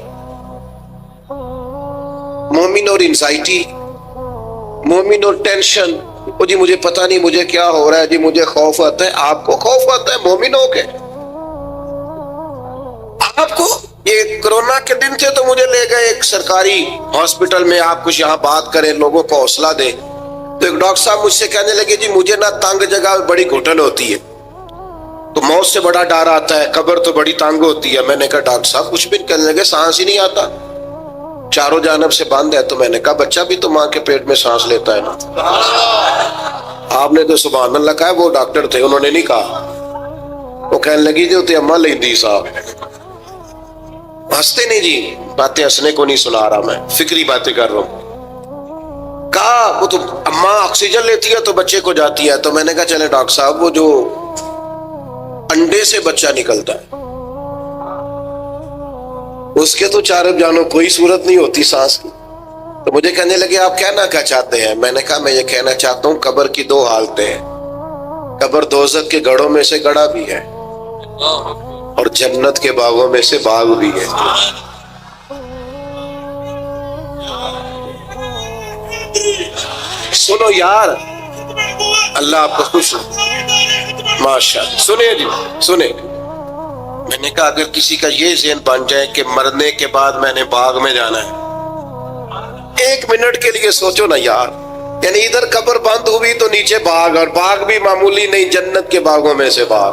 مومن اور انزائٹی، مومن اور ٹینشن، وہ جی مجھے پتہ نہیں مجھے کیا ہو رہا ہے، جی مجھے خوف آتا ہے۔ آپ کو خوف آتا ہے مومن ہو کے؟ آپ کو یہ کرونا کے دن تھے تو مجھے لے گئے ایک سرکاری ہاسپٹل میں، آپ کچھ یہاں بات کریں، لوگوں کو حوصلہ دیں، تو ایک ڈاکٹر صاحب مجھ سے کہنے لگے جی مجھے نہ تنگ جگہ بڑی گھٹن ہوتی ہے، تو موت سے بڑا ڈر آتا ہے، قبر تو بڑی تنگ ہوتی ہے۔ میں نے کہا ڈاکٹر صاحب کچھ بھی، کہنے لگے سانس ہی نہیں آتا، چاروں جانب سے بند ہے۔ تو میں نے کہا بچہ بھی تو ماں کے پیٹ میں سانس لیتا ہے نا۔ آپ نے تو سبحان اللہ کہا، وہ ڈاکٹر تھے انہوں نے نہیں کہا۔ وہ کہنے لگی جو تے اماں لیندی صاحب، ہنستے نہیں جی، باتیں ہنسنے کو نہیں سنا رہا، میں فکری باتیں کر رہا ہوں۔ کہا وہ تو اماں آکسیجن لیتی ہے تو بچے کو جاتی ہے۔ تو میں نے کہا چلے ڈاکٹر صاحب وہ جو انڈے سے بچہ نکلتا ہے اس کے تو چارب جانو کوئی صورت نہیں ہوتی سانس کی۔ تو مجھے کہنے لگے آپ کہنا کیا چاہتے ہیں؟ میں نے کہا میں یہ کہنا چاہتا ہوں قبر کی دو حالتیں ہیں، قبر دوزخ کے گڑھوں میں سے گڑھا بھی ہے اور جنت کے باغوں میں سے باغ بھی ہے۔ سنو یار، اللہ آپ کو خوش ہو، ماشاءاللہ۔ سنیں جی سنیں، میں نے کہا اگر کسی کا یہ ذہن بن جائے کہ مرنے کے بعد میں نے باغ میں جانا ہے، ایک منٹ کے لیے سوچو نا یار، یعنی ادھر قبر بند ہوئی تو نیچے باغ، اور باغ بھی معمولی نہیں، جنت کے باغوں میں سے باغ،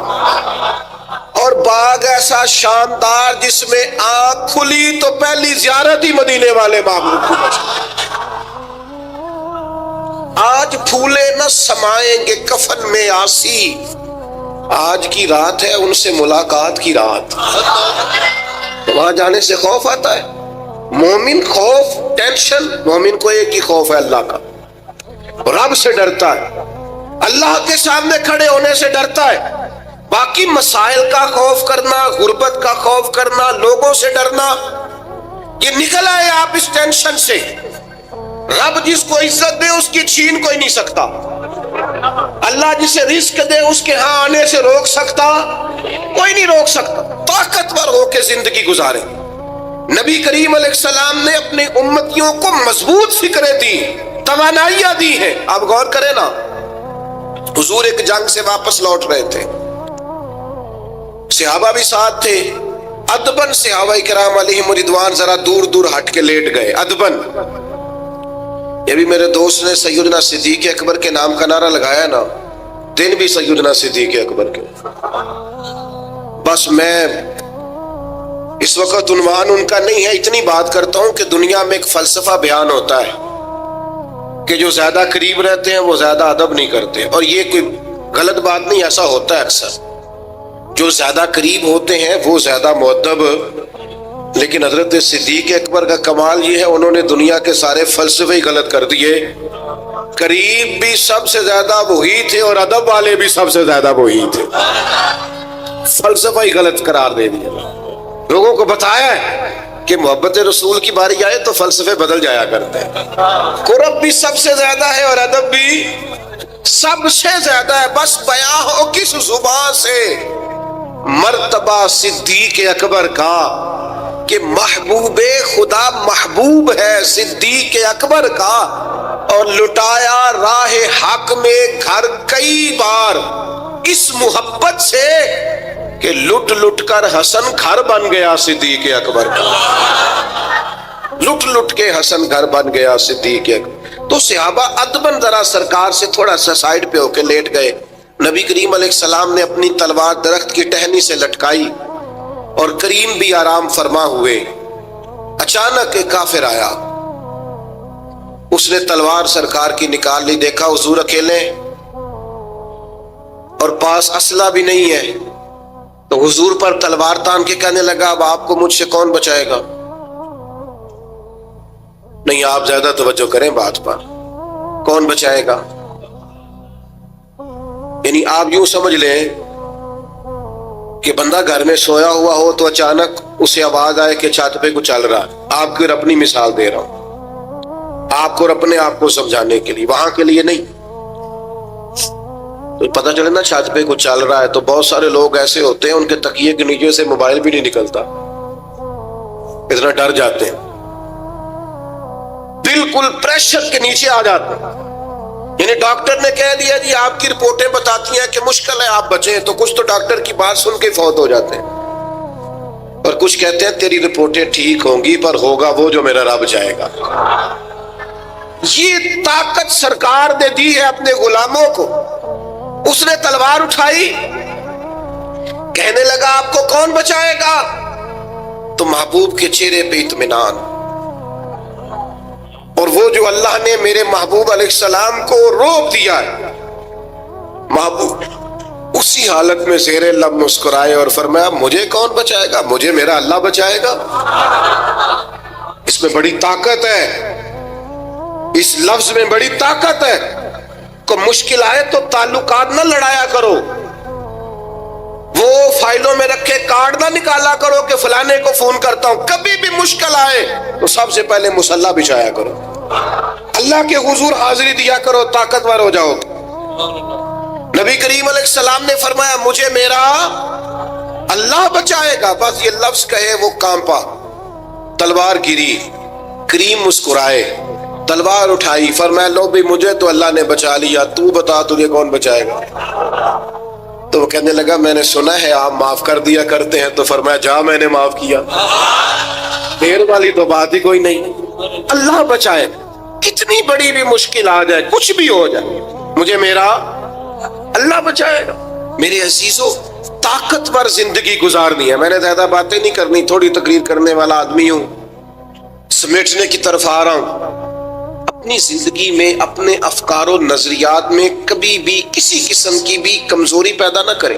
اور باغ ایسا شاندار جس میں آنکھ کھلی تو پہلی زیارت ہی مدینے والے محبوب کی۔ آج پھولے نہ سمائیں گے کفن میں آسی، آج کی رات ہے ان سے ملاقات کی رات۔ وہاں جانے سے خوف آتا ہے، مومن خوف ٹینشن، مومن کو ایک ہی خوف ہے اللہ کا، رب سے ڈرتا ہے، اللہ کے سامنے کھڑے ہونے سے ڈرتا ہے۔ باقی مسائل کا خوف کرنا، غربت کا خوف کرنا، لوگوں سے ڈرنا، یہ نکل آئے آپ اس ٹینشن سے۔ رب جس کو عزت دے اس کی چھین کوئی نہیں سکتا۔ اللہ جسے رزق دے اس کے ہاں آنے سے روک سکتا؟ کوئی نہیں روک سکتا. طاقتور ہو کے زندگی گزارے. نبی کریم علیہ السلام نے اپنی امتیوں کو مضبوط فکریں دی، توانائیاں دی ہیں. آپ غور کریں نا، حضور ایک جنگ سے واپس لوٹ رہے تھے، صحابہ بھی ساتھ تھے. ادبن صحابہ کرام علیہم رضوان ذرا دور دور ہٹ کے لیٹ گئے. ادبن. یہ بھی میرے دوست نے سیدنا صدیق اکبر کے نام کا نعرہ لگایا نا، دن بھی سیدنا صدیق اکبر کے. بس میں اس وقت عنوان ان کا نہیں ہے، اتنی بات کرتا ہوں کہ دنیا میں ایک فلسفہ بیان ہوتا ہے کہ جو زیادہ قریب رہتے ہیں وہ زیادہ ادب نہیں کرتے، اور یہ کوئی غلط بات نہیں، ایسا ہوتا ہے اکثر. جو زیادہ قریب ہوتے ہیں وہ زیادہ مؤدب. لیکن حضرت صدیق اکبر کا کمال یہ ہے، انہوں نے دنیا کے سارے فلسفے ہی غلط کر دیے. قریب بھی سب سے زیادہ وہی تھے اور ادب والے بھی سب سے زیادہ وہی تھے. فلسفہ ہی غلط قرار دے دیا. لوگوں کو بتایا ہے کہ محبت رسول کی باری آئے تو فلسفے بدل جایا کرتے ہیں. قرب بھی سب سے زیادہ ہے اور ادب بھی سب سے زیادہ ہے. بس بیان ہو کس زبان سے مرتبہ صدیق اکبر کا کہ محبوب خدا محبوب ہے صدیق اکبر کا، اور لٹایا راہ حق میں گھر کئی بار اس محبت سے کہ لٹ لٹ کر حسن گھر بن گیا صدیق اکبر کا. لٹ لٹ کے حسن گھر بن گیا صدیق اکبر. تو صحابہ ادبن ذرا سرکار سے تھوڑا سا سائڈ پہ ہو کے لیٹ گئے. نبی کریم علیہ السلام نے اپنی تلوار درخت کی ٹہنی سے لٹکائی اور کریم بھی آرام فرما ہوئے. اچانک ایک کافر آیا، اس نے تلوار سرکار کی نکال لی. دیکھا حضور اکیلے اور پاس اسلحہ بھی نہیں ہے، تو حضور پر تلوار تان کے کہنے لگا اب آپ کو مجھ سے کون بچائے گا؟ نہیں، آپ زیادہ توجہ کریں بات پر. کون بچائے گا؟ یعنی آپ یوں سمجھ لیں کہ بندہ گھر میں سویا ہوا ہو تو اچانک اسے آواز آئے کہ چھت پہ کچھ چل رہا ہے. آپ کو اپنی مثال دے رہا ہوں، آپ کو اپنے آپ کو سمجھانے کے لیے، وہاں کے لیے نہیں. تو پتہ چلے نا چھت پہ کچھ چل رہا ہے تو بہت سارے لوگ ایسے ہوتے ہیں ان کے تکیے کے نیچے سے موبائل بھی نہیں نکلتا، اتنا ڈر جاتے ہیں، بالکل پریشر کے نیچے آ جاتے ہیں. یعنی ڈاکٹر نے کہہ دیا جی آپ کی رپورٹیں بتاتی ہیں کہ مشکل ہے آپ بچیں، تو کچھ تو ڈاکٹر کی بات سن کے فوت ہو جاتے ہیں، اور کچھ کہتے ہیں تیری رپورٹیں ٹھیک ہوں گی پر ہوگا وہ جو میرا رب چاہے گا. یہ طاقت سرکار نے دی ہے اپنے غلاموں کو. اس نے تلوار اٹھائی، کہنے لگا آپ کو کون بچائے گا؟ تو محبوب کے چہرے پہ اطمینان، اور وہ جو اللہ نے میرے محبوب علیہ السلام کو روک دیا ہے، محبوب اسی حالت میں زیر لب مسکرائے اور فرمایا مجھے کون بچائے گا؟ مجھے میرا اللہ بچائے گا. اس میں بڑی طاقت ہے، اس لفظ میں بڑی طاقت ہے. کو مشکل آئے تو تعلقات نہ لڑایا کرو، وہ فائلوں میں رکھے کارڈ نہ نکالا کرو کہ فلانے کو فون کرتا ہوں. کبھی بھی مشکل آئے تو سب سے پہلے مصلی بچھایا کرو، اللہ کے حضور حاضری دیا کرو، طاقتور ہو جاؤ. نبی کریم علیہ السلام نے فرمایا مجھے میرا اللہ بچائے گا. بس یہ لفظ کہے وہ کانپا، تلوار گری. کریم مسکرائے، تلوار اٹھائی، فرمایا لو بھی مجھے تو اللہ نے بچا لیا، تو بتا تجھے کون بچائے گا؟ تو وہ کہنے لگا میں نے سنا ہے آپ معاف کر دیا کرتے ہیں. تو فرمایا جا میں نے معاف کیا. دیر والی تو بات ہی کوئی نہیں. اللہ بچائے، کتنی بڑی بھی مشکل آ جائے، کچھ بھی ہو جائے، مجھے میرا اللہ بچائے گا. میرے عزیزو، طاقتور زندگی گزارنی ہے. میں نے زیادہ باتیں نہیں کرنی، تھوڑی تقریر کرنے والا آدمی ہوں، سمیٹنے کی طرف آ رہا ہوں. اپنی زندگی میں اپنے افکار و نظریات میں کبھی بھی کسی قسم کی بھی کمزوری پیدا نہ کریں.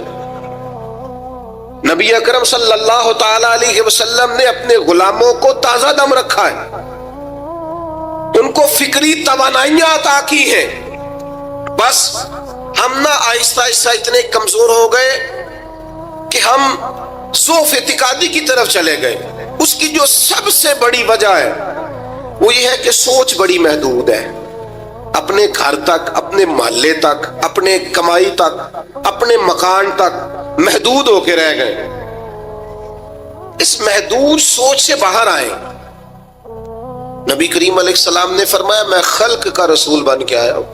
نبی اکرم صلی اللہ تعالی علیہ وسلم نے اپنے غلاموں کو تازہ دم رکھا ہے، ان کو فکری توانائیاں عطا کی ہیں. بس ہم نہ آہستہ آہستہ اتنے کمزور ہو گئے کہ ہم ضعف اعتقادی کی طرف چلے گئے. اس کی جو سب سے بڑی وجہ ہے وہ یہ ہے کہ سوچ بڑی محدود ہے. اپنے گھر تک، اپنے محلے تک، اپنے کمائی تک، اپنے مکان تک محدود ہو کے رہ گئے۔ اس محدود سوچ سے باہر آئے۔ نبی کریم علیہ السلام نے فرمایا میں خلق کا رسول بن کے آیا ہوں،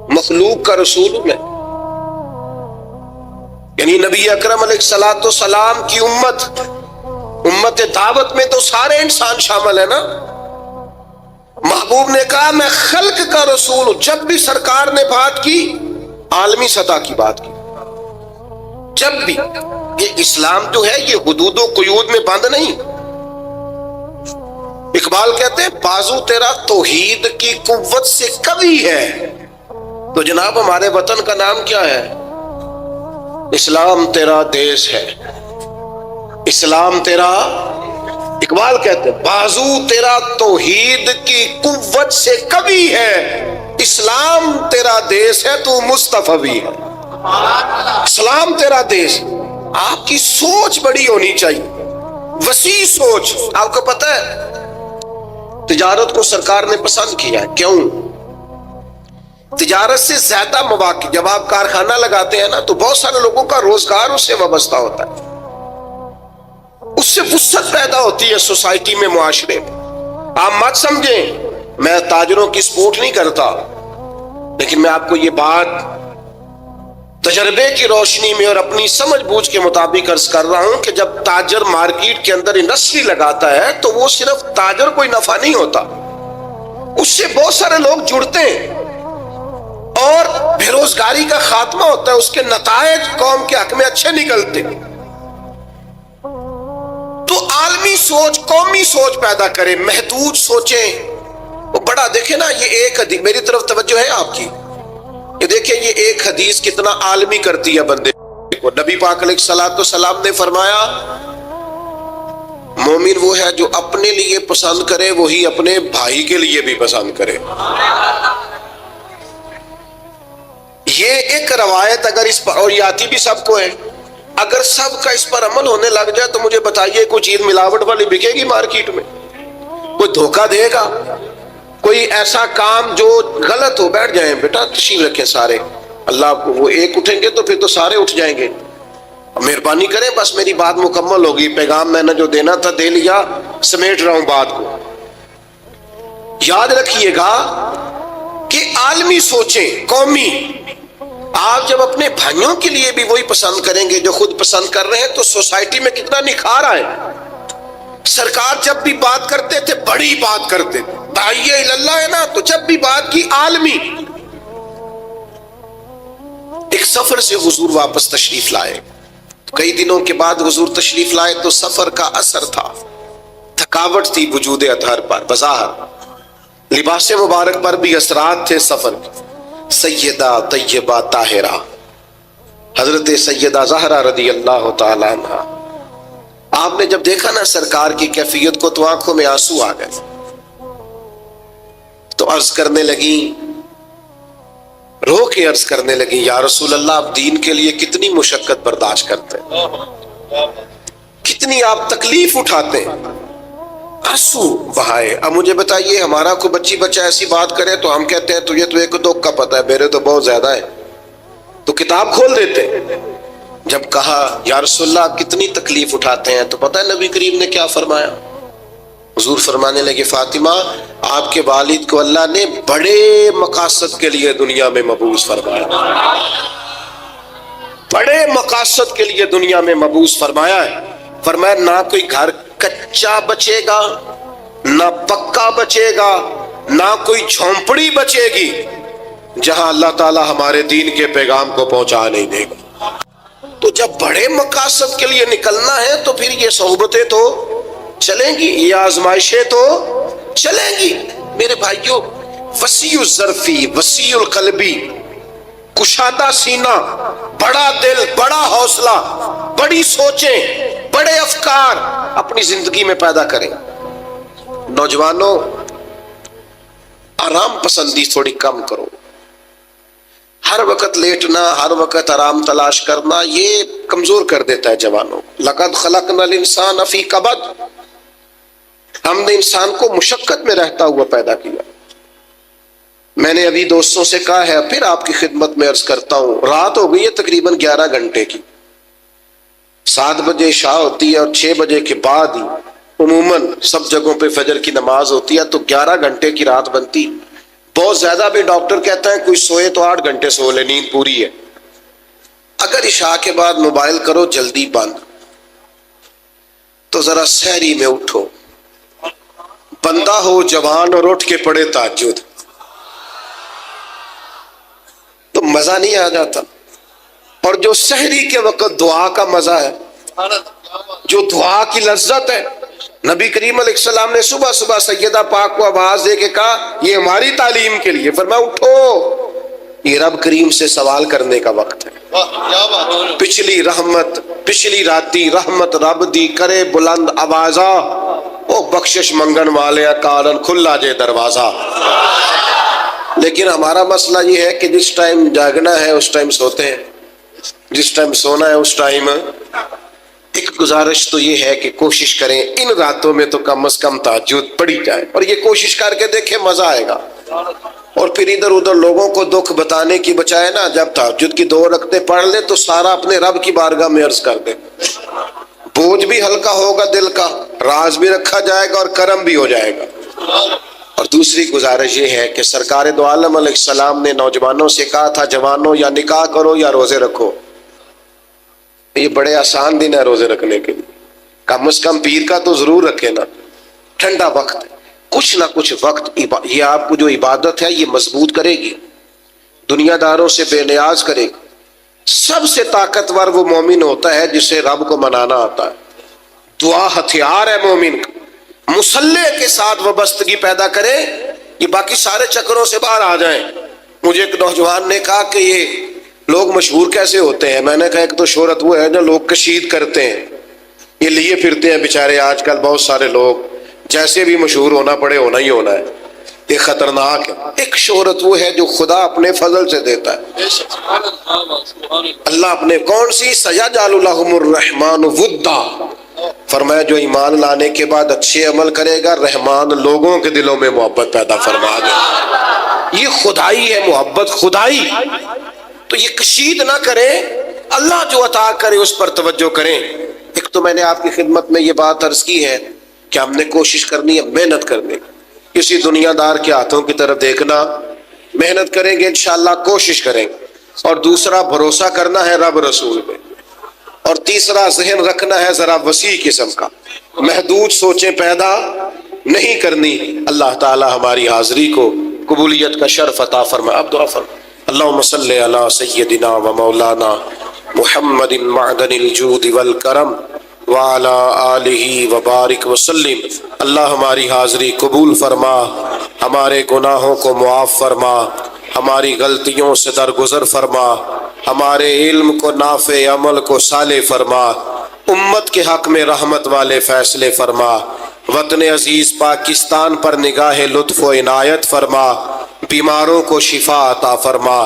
مخلوق کا رسول ہوں میں۔ یعنی نبی اکرم علیہ السلام کی امت دعوت میں تو سارے انسان شامل ہیں نا۔ محبوب نے کہا میں خلق کا رسول ہوں۔ جب بھی سرکار نے بات کی عالمی سطح کی بات کی، جب بھی یہ اسلام جو ہے یہ حدود و قیود میں بند نہیں۔ اقبال کہتے ہیں بازو تیرا توحید کی قوت سے قوی ہے۔ تو جناب ہمارے وطن کا نام کیا ہے؟ اسلام تیرا دیس ہے، اسلام تیرا، اقبال کہتے ہیں بازو تیرا توحید کی قوت سے قوی ہے، اسلام تیرا دیس ہے تو مصطفی ہے۔ اسلام تیرا دیس۔ آپ کی سوچ بڑی ہونی چاہیے، وسیع سوچ۔ آپ کو پتہ ہے تجارت کو سرکار نے پسند کیا ہے، کیوں؟ تجارت سے زیادہ مواقع، جب آپ کارخانہ لگاتے ہیں نا تو بہت سارے لوگوں کا روزگار اس سے وابستہ ہوتا ہے، اس سے وسعت پیدا ہوتی ہے سوسائٹی میں، معاشرے میں۔ آپ مت سمجھیں میں تاجروں کی سپورٹ نہیں کرتا، لیکن میں آپ کو یہ بات تجربے کی روشنی میں اور اپنی سمجھ بوجھ کے مطابق عرض کر رہا ہوں کہ جب تاجر مارکیٹ کے اندر انڈسٹری لگاتا ہے تو وہ صرف تاجر کوئی نفع نہیں ہوتا، اس سے بہت سارے لوگ جڑتے ہیں اور بے روزگاری کا خاتمہ ہوتا ہے، اس کے نتائج قوم کے حق میں اچھے نکلتے۔ تو عالمی سوچ، قومی سوچ پیدا کرے، محدود سوچیں۔ وہ بڑا دیکھیں نا، یہ ایک حدیث میری طرف توجہ ہے آپ کی، یہ دیکھیں یہ ایک حدیث کتنا عالمی کرتی ہے بندے کو۔ نبی پاک علیہ السلام نے فرمایا مومن وہ ہے جو اپنے لیے پسند کرے وہی اپنے بھائی کے لیے بھی پسند کرے۔ یہ ایک روایت اگر اس پر، اور یہ آتی بھی سب کو ہے، اگر سب کا اس پر عمل ہونے لگ جائے تو مجھے بتائیے کوئی چیز ملاوٹ والی بکے گی مارکیٹ میں؟ کوئی دھوکہ دے گا؟ کوئی ایسا کام جو غلط ہو؟ بیٹھ جائیں بیٹا، تشریف رکھیں سارے، اللہ کو، وہ ایک اٹھیں گے تو پھر تو سارے اٹھ جائیں گے۔ مہربانی کریں، بس میری بات مکمل ہوگی، پیغام میں نے جو دینا تھا دے لیا، سمیٹ رہا ہوں بات کو۔ یاد رکھیے گا کہ عالمی سوچیں، قومی، آپ جب اپنے بھائیوں کے لیے بھی وہی پسند کریں گے جو خود پسند کر رہے ہیں تو سوسائٹی میں کتنا نکھار آئے۔ سرکار جب بھی بات کرتے تھے بڑی بات کرتے تھے، داعیہ اللہ ہے نا، تو جب بھی بات کی عالمی۔ ایک سفر سے حضور واپس تشریف لائے، کئی دنوں کے بعد حضور تشریف لائے تو سفر کا اثر تھا، تھکاوٹ تھی وجود اطہر پر، بظاہر لباس مبارک پر بھی اثرات تھے سفر کے۔ سیدہ طیبہ طاہرہ حضرت سیدہ زہرا رضی اللہ تعالی عنہ، آپ نے جب دیکھا نا سرکار کی کیفیت کو تو آنکھوں میں آنسو آ گئے، تو عرض کرنے لگی، رو کے عرض کرنے لگی، یا رسول اللہ آپ دین کے لیے کتنی مشقت برداشت کرتے ہیں، کتنی آپ تکلیف اٹھاتے ہیں، آنسو بہائے۔ اب مجھے بتائیے ہمارا کوئی بچی بچہ ایسی بات کرے تو ہم کہتے ہیں تجھے تو ایک دو کا پتہ ہے، میرے تو بہت زیادہ ہے، تو کتاب کھول دیتے ہیں۔ جب کہا یا رسول اللہ کتنی تکلیف اٹھاتے ہیں تو پتہ ہے نبی کریم نے کیا فرمایا؟ حضور فرمانے لگے فاطمہ آپ کے والد کو اللہ نے بڑے مقاصد کے لیے دنیا میں مبعوث فرمایا، بڑے مقاصد کے لیے دنیا میں مبعوث فرمایا ہے۔ فرمایا نہ کوئی گھر کچا بچے گا، نہ پکا بچے گا، نہ کوئی جھونپڑی بچے گی جہاں اللہ تعالی ہمارے دین کے پیغام کو پہنچا نہیں دے گا۔ تو جب بڑے مقاصد کے لیے نکلنا ہے تو پھر یہ صحبتیں تو چلیں گی، یہ آزمائشیں تو چلیں گی۔ میرے بھائیوں، وسیع الظرفی، وسیع القلبی، کشادہ سینہ، بڑا دل، بڑا حوصلہ، بڑی سوچیں، بڑے افکار اپنی زندگی میں پیدا کریں۔ نوجوانوں، آرام پسندی تھوڑی کم کرو، ہر وقت لیٹنا، ہر وقت آرام تلاش کرنا، یہ کمزور کر دیتا ہے جوانوں۔ لقد خلقنا الانسان فی کبد، ہم نے انسان کو مشقت میں رہتا ہوا پیدا کیا۔ میں نے ابھی دوستوں سے کہا ہے، پھر آپ کی خدمت میں عرض کرتا ہوں، رات ہو گئی ہے تقریباً 11 گھنٹے کی، 7 بجے عشاء ہوتی ہے اور 6 بجے کے بعد ہی عموماً سب جگہوں پہ فجر کی نماز ہوتی ہے، تو 11 گھنٹے کی رات بنتی۔ بہت زیادہ بھی ڈاکٹر کہتا ہے کوئی سوئے تو 8 گھنٹے سو لے، نیند پوری ہے۔ اگر عشاء کے بعد موبائل کرو جلدی بند، تو ذرا سحری میں اٹھو، بندہ ہو جوان اور اٹھ کے پڑھے تہجد، تو مزہ نہیں آ جاتا؟ اور جو سحری کے وقت دعا کا مزہ ہے، جو دعا کی لذت ہے، نبی کریم علیہ السلام نے صبح صبح سیدہ پاک کو آواز دے کے کہا یہ ہماری تعلیم کے لیے، فرمایا اٹھو، یہ رب کریم سے سوال کرنے کا وقت ہے۔ پچھلی رحمت، پچھلی راتی رحمت رب دی کرے بلند آوازہ، او بخشش منگن والے کارن کھلا جے دروازہ۔ لیکن ہمارا مسئلہ یہ ہے کہ جس ٹائم جاگنا ہے اس ٹائم سوتے ہیں، جس ٹائم سونا ہے اس ٹائم۔ ایک گزارش تو یہ ہے کہ کوشش کریں ان راتوں میں تو کم از کم تہجد پڑھی جائے، اور یہ کوشش کر کے دیکھیں مزہ آئے گا۔ اور پھر ادھر ادھر لوگوں کو دکھ بتانے کی بجائے نا، جب تہجد کی 2 رکعتیں پڑھ لے تو سارا اپنے رب کی بارگاہ میں عرض کر دے، بوجھ بھی ہلکا ہوگا دل کا، راز بھی رکھا جائے گا اور کرم بھی ہو جائے گا۔ اور دوسری گزارش یہ ہے کہ سرکار دو عالم علیہ السلام نے نوجوانوں سے کہا تھا، جوانوں یا نکاح کرو یا روزے رکھو۔ یہ بڑے آسان دن ہے روزے رکھنے کے لیے، کم از کم پیر کا تو ضرور رکھے نا، ٹھنڈا وقت ہے، کچھ نہ کچھ وقت یہ آپ کو جو عبادت ہے یہ مضبوط کرے گی، دنیا داروں سے بے نیاز کرے گی۔ سب سے طاقتور وہ مومن ہوتا ہے جسے رب کو منانا آتا ہے۔ دعا ہتھیار ہے مومن کا، مصلح کے ساتھ وابستگی پیدا کرے، یہ باقی سارے چکروں سے باہر آ جائیں۔ مجھے ایک نوجوان نے کہا کہ یہ لوگ مشہور کیسے ہوتے ہیں؟ میں نے کہا ایک تو شہرت وہ ہے جو لوگ کشید کرتے ہیں، یہ لیے پھرتے ہیں بیچارے آج کل بہت سارے لوگ، جیسے بھی مشہور ہونا پڑے ہونا ہی ہونا ہے، یہ خطرناک ہے۔ ایک شہرت وہ ہے جو خدا اپنے فضل سے دیتا ہے، اللہ اپنے، کون سی؟ سیجعل لہم الرحمن ودا، فرمایا جو ایمان لانے کے بعد اچھے عمل کرے گا رحمان لوگوں کے دلوں میں محبت پیدا فرما دے۔ یہ خدائی ہے، محبت خدائی۔ تو یہ کشید نہ کریں، اللہ جو عطا کرے اس پر توجہ کریں۔ ایک تو میں نے آپ کی خدمت میں یہ بات عرض کی ہے کہ ہم نے کوشش کرنی ہے محنت کرنے کی، کسی دنیا دار کے ہاتھوں کی طرف دیکھنا، محنت کریں گے انشاءاللہ، کوشش کریں گے۔ اور دوسرا بھروسہ کرنا ہے رب رسول پہ، اور تیسرا ذہن رکھنا ہے ذرا وسیع قسم کا، محدود سوچیں پیدا نہیں کرنی۔ اللہ تعالی ہماری حاضری کو قبولیت کا شرف عطا فرمائے۔ اب دعا فرمائے۔ اللہم صلی علی سیدنا و مولانا محمد معدن الجود والکرم وعلی آلہ وبارک وسلم۔ اللہ ہماری حاضری قبول فرما، ہمارے گناہوں کو معاف فرما، ہماری غلطیوں سے درگزر فرما، ہمارے علم کو نافع، عمل کو صالح فرما، امت کے حق میں رحمت والے فیصلے فرما، وطن عزیز پاکستان پر نگاہ لطف و عنایت فرما، بیماروں کو شفا عطا فرما،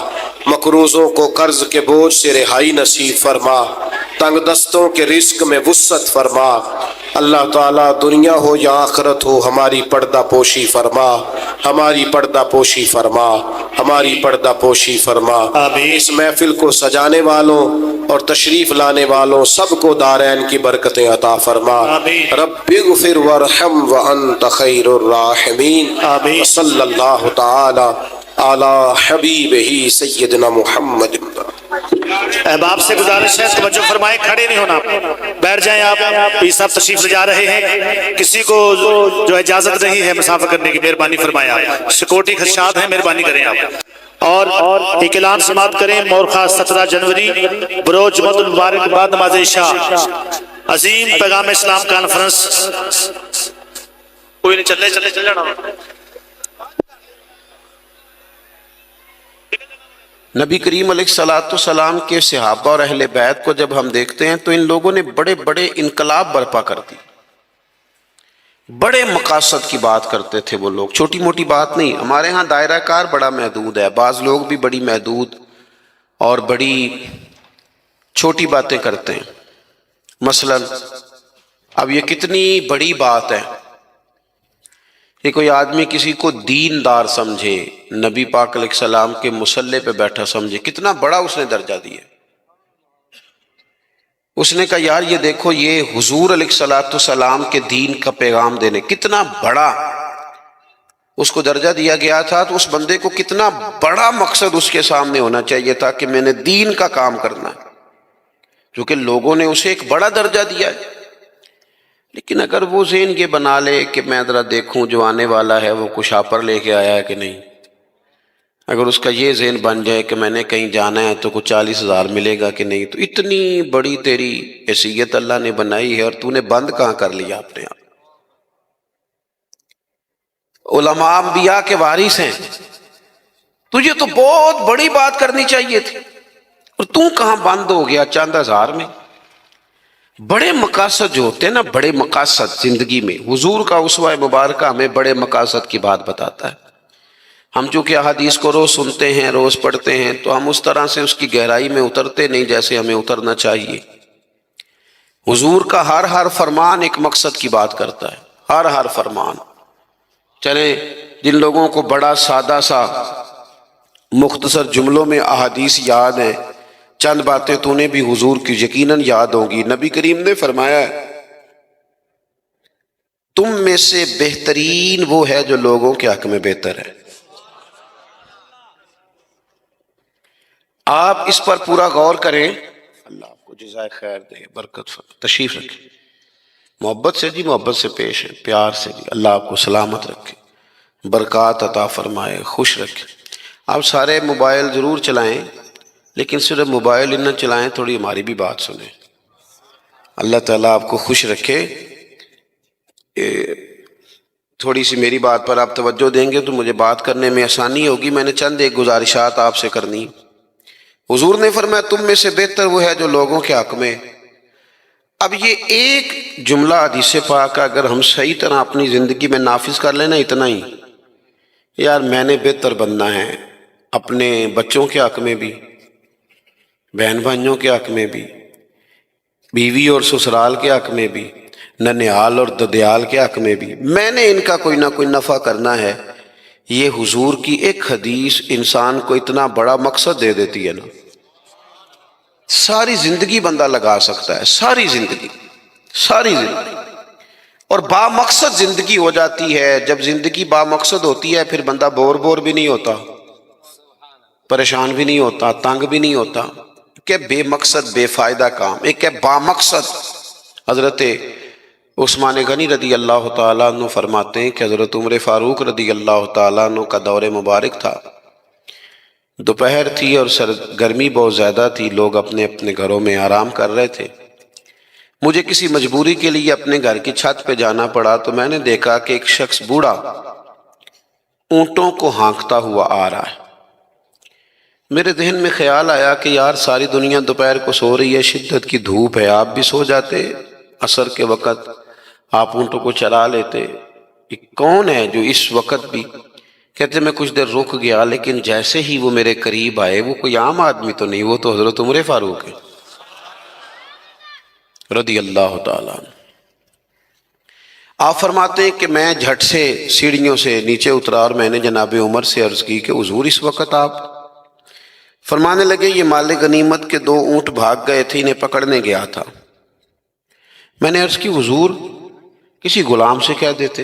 مقروضوں کو قرض کے بوجھ سے رہائی نصیب فرما، تنگ دستوں کے رزق میں وسعت فرما۔ اللہ تعالیٰ دنیا ہو یا آخرت ہو ہماری پردہ پوشی فرما، ہماری پردہ پوشی فرما، ہماری پردہ پوشی فرما۔ اس محفل کو سجانے والوں اور تشریف لانے والوں سب کو دارین کی برکتیں عطا فرما۔ رب اغفر وارحم وانت خیر الراحمین۔ صلی اللہ تعالی علی حبیبہ سیدنا محمد۔ احباب سے گزارش ہے توجہ فرمائیں، کھڑے نہیں ہونا، بیٹھ جائیں آپ۔ پیر صاحب تشریف لے جا رہے ہیں، کسی کو جو اجازت نہیں ہے مسافر کرنے کی مہربانی فرمائیں آپ، سیکورٹی خدشات ہیں مہربانی کریں آپ۔ اور ایک اعلان سماعت کریں، مورخہ 17 جنوری بروز جمعۃ المبارک بعد نماز عشاء عظیم پیغام اسلام کانفرنس۔ کوئی نہیں، چل جانا۔ نبی کریم علیہ الصلوۃ والسلام کے صحابہ اور اہل بیت کو جب ہم دیکھتے ہیں تو ان لوگوں نے بڑے بڑے انقلاب برپا کر دی، بڑے مقاصد کی بات کرتے تھے وہ لوگ، چھوٹی موٹی بات نہیں۔ ہمارے ہاں دائرہ کار بڑا محدود ہے، بعض لوگ بھی بڑی محدود اور بڑی چھوٹی باتیں کرتے ہیں۔ مثلا اب یہ کتنی بڑی بات ہے کہ کوئی آدمی کسی کو دیندار سمجھے، نبی پاک علیہ السلام کے مصلی پہ بیٹھا سمجھے، کتنا بڑا اس نے درجہ دیا۔ اس نے کہا یار یہ دیکھو، یہ حضور علیہ السلام کے دین کا پیغام دینے، کتنا بڑا اس کو درجہ دیا گیا تھا، تو اس بندے کو کتنا بڑا مقصد اس کے سامنے ہونا چاہیے تھا کہ میں نے دین کا کام کرنا ہے، کیونکہ لوگوں نے اسے ایک بڑا درجہ دیا ہے۔ لیکن اگر وہ ذہن یہ بنا لے کہ میں ذرا دیکھوں جو آنے والا ہے وہ کشاپر لے کے آیا ہے کہ نہیں، اگر اس کا یہ ذہن بن جائے کہ میں نے کہیں جانا ہے تو کچھ 40,000 ملے گا کہ نہیں، تو اتنی بڑی تیری حیثیت اللہ نے بنائی ہے اور تو نے بند کہاں کر لیا اپنے آپ۔ علماء انبیاء کے وارث ہیں، تجھے تو بہت بڑی بات کرنی چاہیے تھی، اور تو کہاں بند ہو گیا چند ہزار میں۔ بڑے مقاصد جو ہوتے ہیں نا، بڑے مقاصد زندگی میں، حضور کا اسوہ مبارکہ ہمیں بڑے مقاصد کی بات بتاتا ہے۔ ہم چونکہ احادیث کو روز سنتے ہیں، روز پڑھتے ہیں، تو ہم اس طرح سے اس کی گہرائی میں اترتے نہیں جیسے ہمیں اترنا چاہیے۔ حضور کا ہر فرمان ایک مقصد کی بات کرتا ہے، ہر فرمان۔ چلیں جن لوگوں کو بڑا سادہ سا مختصر جملوں میں احادیث یاد ہیں، چند باتیں تو نے بھی حضور کی یقیناً یاد ہوں گی۔ نبی کریم نے فرمایا ہے تم میں سے بہترین وہ ہے جو لوگوں کے حق میں بہتر ہے۔ آپ اس پر پورا غور کریں، اللہ آپ کو جزائے خیر دے، برکت فرمائے۔ تشریف رکھیں، محبت سے جی، محبت سے پیش ہے، پیار سے جی، اللہ آپ کو سلامت رکھے، برکات عطا فرمائے، خوش رکھے۔ آپ سارے موبائل ضرور چلائیں، لیکن صرف موبائل نہ چلائیں، تھوڑی ہماری بھی بات سنیں۔ اللہ تعالیٰ آپ کو خوش رکھے۔ تھوڑی سی میری بات پر آپ توجہ دیں گے تو مجھے بات کرنے میں آسانی ہوگی۔ میں نے چند ایک گزارشات آپ سے کرنی۔ حضور نے فرمایا تم میں سے بہتر وہ ہے جو لوگوں کے حق میں۔ اب یہ ایک جملہ حدیث پاک اگر ہم صحیح طرح اپنی زندگی میں نافذ کر لینا، اتنا ہی، یار میں نے بہتر بننا ہے، اپنے بچوں کے حق میں بھی، بہن بھائیوں کے حق میں بھی، بیوی اور سسرال کے حق میں بھی، ننیال اور ددیال کے حق میں بھی، میں نے ان کا کوئی نہ کوئی نفع کرنا ہے۔ یہ حضور کی ایک حدیث انسان کو اتنا بڑا مقصد دے دیتی ہے نا، ساری زندگی بندہ لگا سکتا ہے، ساری زندگی اور با مقصد زندگی ہو جاتی ہے۔ جب زندگی با مقصد ہوتی ہے پھر بندہ بور بھی نہیں ہوتا، پریشان بھی نہیں ہوتا، تنگ بھی نہیں ہوتا۔ کہ بے مقصد بے فائدہ کام، ایک ہے با مقصد۔ حضرت عثمان غنی رضی اللہ تعالیٰ عنہ فرماتے ہیں کہ حضرت عمر فاروق رضی اللہ تعالیٰ عنہ کا دور مبارک تھا، دوپہر تھی اور گرمی بہت زیادہ تھی، لوگ اپنے اپنے گھروں میں آرام کر رہے تھے۔ مجھے کسی مجبوری کے لیے اپنے گھر کی چھت پہ جانا پڑا تو میں نے دیکھا کہ ایک شخص بوڑھا اونٹوں کو ہانکتا ہوا آ رہا ہے۔ میرے ذہن میں خیال آیا کہ یار ساری دنیا دوپہر کو سو رہی ہے، شدت کی دھوپ ہے، آپ بھی سو جاتے، عصر کے وقت آپ اونٹوں کو چلا لیتے۔ یہ کون ہے جو اس وقت بھی؟ کہتے میں کچھ دیر رک گیا، لیکن جیسے ہی وہ میرے قریب آئے، وہ کوئی عام آدمی تو نہیں، وہ تو حضرت عمر فاروق ہے رضی اللہ تعالیٰ عنہ۔ آپ فرماتے ہیں کہ میں جھٹ سے سیڑھیوں سے نیچے اترا اور میں نے جناب عمر سے عرض کی کہ حضور اس وقت آپ؟ فرمانے لگے یہ مال غنیمت کے 2 اونٹ بھاگ گئے تھے، انہیں پکڑنے گیا تھا۔ میں نے عرض کی حضور کسی غلام سے کہہ دیتے۔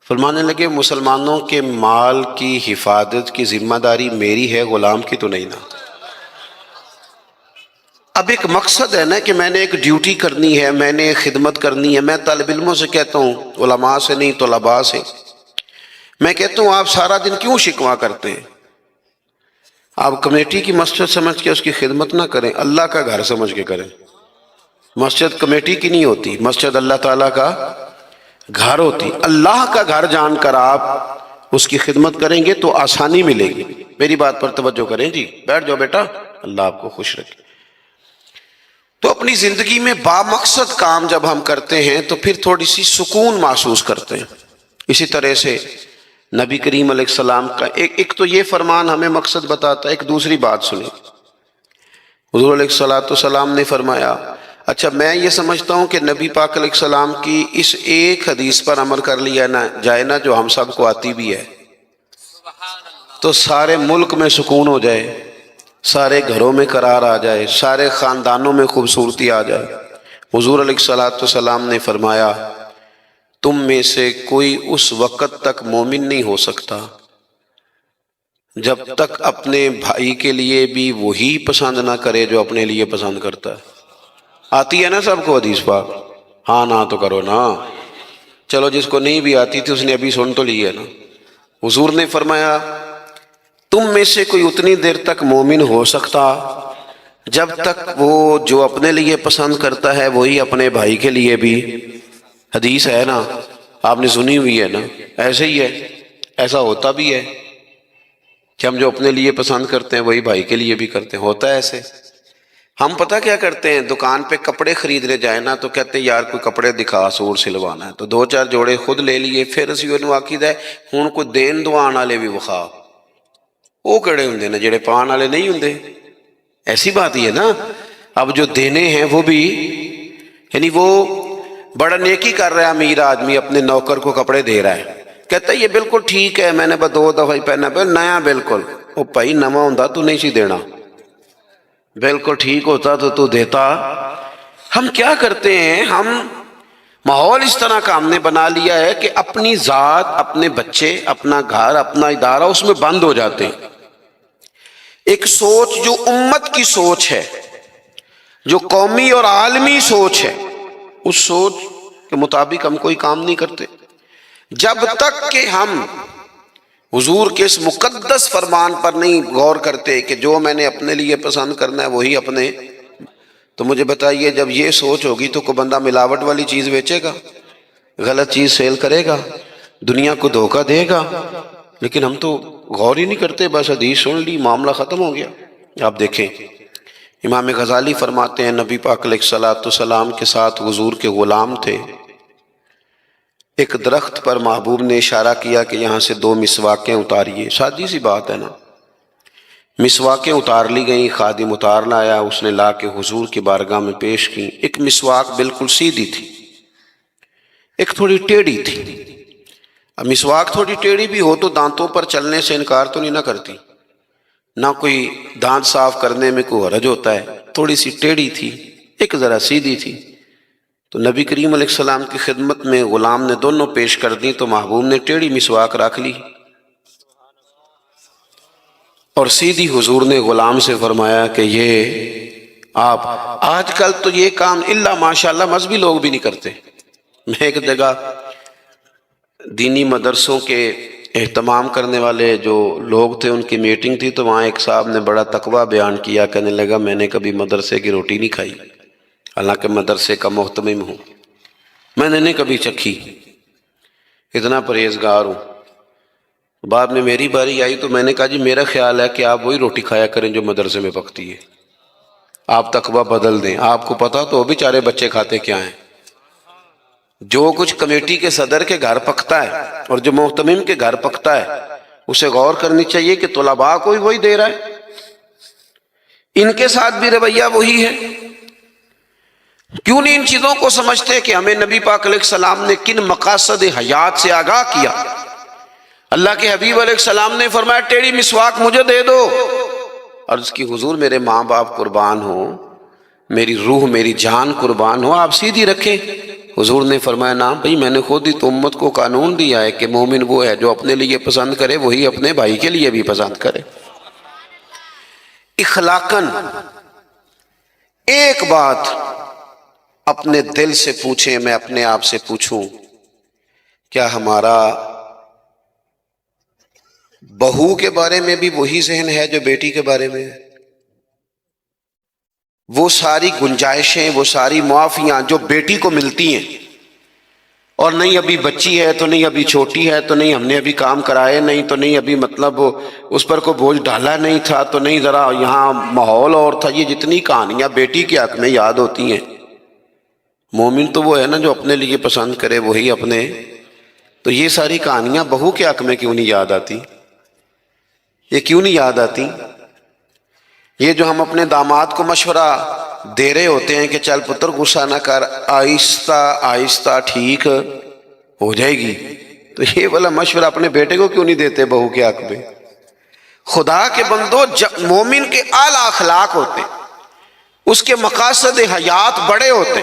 فرمانے لگے مسلمانوں کے مال کی حفاظت کی ذمہ داری میری ہے، غلام کی تو نہیں نا۔ اب ایک مقصد ہے نا کہ میں نے ایک ڈیوٹی کرنی ہے، میں نے خدمت کرنی ہے۔ میں طالب علموں سے کہتا ہوں، علماء سے نہیں، طلباء سے میں کہتا ہوں آپ سارا دن کیوں شکوا کرتے ہیں؟ آپ کمیٹی کی مسجد سمجھ کے اس کی خدمت نہ کریں، اللہ کا گھر سمجھ کے کریں۔ مسجد کمیٹی کی نہیں ہوتی، مسجد اللہ تعالیٰ کا گھر ہوتی۔ اللہ کا گھر جان کر آپ اس کی خدمت کریں گے تو آسانی ملے گی۔ میری بات پر توجہ کریں جی، بیٹھ جاؤ بیٹا، اللہ آپ کو خوش رکھے۔ تو اپنی زندگی میں با مقصد کام جب ہم کرتے ہیں تو پھر تھوڑی سی سکون محسوس کرتے ہیں۔ اسی طرح سے نبی کریم علیہ السلام کا ایک تو یہ فرمان ہمیں مقصد بتاتا ہے۔ ایک دوسری بات سنیں، حضور علیہ السلام نے فرمایا اچھا میں یہ سمجھتا ہوں کہ نبی پاک علیہ السلام کی اس ایک حدیث پر عمل کر لیا نہ جائے نا، جو ہم سب کو آتی بھی ہے، تو سارے ملک میں سکون ہو جائے، سارے گھروں میں قرار آ جائے، سارے خاندانوں میں خوبصورتی آ جائے۔ حضور علیہ السلام نے فرمایا تم میں سے کوئی اس وقت تک مومن نہیں ہو سکتا جب تک اپنے بھائی کے لیے بھی وہی پسند نہ کرے جو اپنے لیے پسند کرتا ہے۔ آتی ہے نا سب کو حدیث پاک؟ ہاں نہ تو کرو نا، چلو جس کو نہیں بھی آتی تھی اس نے ابھی سن تو لی ہے نا۔ حضور نے فرمایا تم میں سے کوئی اتنی دیر تک مومن ہو سکتا جب تک وہ جو اپنے لیے پسند کرتا ہے وہی اپنے بھائی کے لیے بھی، حدیث ہے نا، آپ نے سنی ہوئی ہے نا، ایسے ہی ہے، ایسا ہوتا بھی ہے کہ ہم جو اپنے لیے پسند کرتے ہیں وہی بھائی کے لیے بھی کرتے ہیں، ہوتا ہے ایسے۔ ہم پتہ کیا کرتے ہیں، دکان پہ کپڑے خریدنے جائیں نا تو کہتے ہیں یار کوئی کپڑے دکھا، سوٹ سلوانا ہے، تو دو چار جوڑے خود لے لیے، پھر اسی انہوں آکید ہے ہوں کوئی دین دوان والے بھی وخا، وہ کڑے ہوں نا جڑے پان والے نہیں ہوں، ایسی بات ہی ہے نا۔ اب جو دینے ہیں وہ بھی، یعنی وہ بڑا نیکی کر رہا ہے امیر آدمی، اپنے نوکر کو کپڑے دے رہا ہے، کہتا ہے یہ بالکل ٹھیک ہے، میں نے بس 2 دفعہ ہی پہنا پہ نیا بالکل، وہ بھائی نواں ہوندا تو نہیں سی دینا، بالکل ٹھیک ہوتا تو دیتا۔ ہم کیا کرتے ہیں، ہم ماحول اس طرح کا ہم نے بنا لیا ہے کہ اپنی ذات، اپنے بچے، اپنا گھر، اپنا ادارہ اس میں بند ہو جاتے ہیں۔ ایک سوچ جو امت کی سوچ ہے، جو قومی اور عالمی سوچ ہے، اس سوچ کے مطابق ہم کوئی کام نہیں کرتے جب تک کہ ہم حضور کے اس مقدس فرمان پر نہیں غور کرتے کہ جو میں نے اپنے لیے پسند کرنا ہے وہی اپنے۔ تو مجھے بتائیے جب یہ سوچ ہوگی تو کوئی بندہ ملاوٹ والی چیز بیچے گا، غلط چیز سیل کرے گا، دنیا کو دھوکہ دے گا؟ لیکن ہم تو غور ہی نہیں کرتے، بس حدیث سن لی معاملہ ختم ہو گیا۔ آپ دیکھیں امام غزالی فرماتے ہیں نبی پاک علیہ السلام کے ساتھ حضور کے غلام تھے، ایک درخت پر محبوب نے اشارہ کیا کہ یہاں سے 2 مسواکیں اتاریے، سادی سی بات ہے نا، مسواکیں اتار لی گئیں، خادم اتار لایا، اس نے لا کے حضور کی بارگاہ میں پیش کی۔ ایک مسواک بالکل سیدھی تھی، ایک تھوڑی ٹیڑھی تھی۔ اب مسواک تھوڑی ٹیڑھی بھی ہو تو دانتوں پر چلنے سے انکار تو نہیں نہ کرتی، نہ کوئی دانت صاف کرنے میں کوئی حرج ہوتا ہے، تھوڑی سی ٹیڑھی تھی، ایک ذرا سیدھی تھی۔ تو نبی کریم علیہ السلام کی خدمت میں غلام نے دونوں پیش کر دی تو محبوب نے ٹیڑھی مسواک رکھ لی اور سیدھی حضور نے غلام سے فرمایا کہ یہ آپ، آج کل تو یہ کام الا ماشاءاللہ مذہبی لوگ بھی نہیں کرتے۔ میں ایک جگہ دینی مدرسوں کے اہتمام کرنے والے جو لوگ تھے ان کی میٹنگ تھی، تو وہاں ایک صاحب نے بڑا تقویٰ بیان کیا، کہنے لگا میں نے کبھی مدرسے کی روٹی نہیں کھائی، حالانکہ مدرسے کا محتمم ہوں، میں نے نہیں کبھی چکھی، اتنا پرہیزگار ہوں۔ بعد میں میری باری آئی تو میں نے کہا جی میرا خیال ہے کہ آپ وہی روٹی کھایا کریں جو مدرسے میں پکتی ہے، آپ تقویٰ بدل دیں۔ آپ کو پتا تو بیچارے بچے کھاتے کیا ہیں، جو کچھ کمیٹی کے صدر کے گھر پکتا ہے اور جو محتمم کے گھر پکتا ہے اسے غور کرنی چاہیے کہ طلباء کو وہی دے رہا ہے، ان کے ساتھ بھی رویہ وہی ہے۔ کیوں نہیں ان چیزوں کو سمجھتے کہ ہمیں نبی پاک علیہ السلام نے کن مقاصد حیات سے آگاہ کیا؟ اللہ کے حبیب علیہ السلام نے فرمایا ٹیڑھی مسواک مجھے دے دو، اور اس کی حضور میرے ماں باپ قربان ہو، میری روح میری جان قربان ہو، آپ سیدھی رکھیں۔ حضور نے فرمایا نا بھئی میں نے خود ہی تو امت کو قانون دیا ہے کہ مومن وہ ہے جو اپنے لیے پسند کرے وہی اپنے بھائی کے لیے بھی پسند کرے۔ اخلاقاً ایک بات اپنے دل سے پوچھیں، میں اپنے آپ سے پوچھوں، کیا ہمارا بہو کے بارے میں بھی وہی ذہن ہے جو بیٹی کے بارے میں ہے؟ وہ ساری گنجائشیں، وہ ساری معافیاں جو بیٹی کو ملتی ہیں، اور نہیں ابھی بچی ہے تو نہیں ابھی چھوٹی ہے تو نہیں ہم نے ابھی کام کرائے نہیں تو نہیں ابھی مطلب اس پر کوئی بوجھ ڈالا نہیں تھا تو نہیں ذرا یہاں ماحول اور تھا، یہ جتنی کہانیاں بیٹی کے حق میں یاد ہوتی ہیں۔ مومن تو وہ ہے نا جو اپنے لیے پسند کرے وہی اپنے، تو یہ ساری کہانیاں بہو کے حق میں کیوں نہیں یاد آتی؟ یہ کیوں نہیں یاد آتی؟ یہ جو ہم اپنے داماد کو مشورہ دے رہے ہوتے ہیں کہ چل پتر غصہ نہ کر، آہستہ آہستہ ٹھیک ہو جائے گی، تو یہ والا مشورہ اپنے بیٹے کو کیوں نہیں دیتے بہو کے حق میں؟ خدا کے بندو، مومن کے اعلیٰ اخلاق ہوتے، اس کے مقاصد حیات بڑے ہوتے،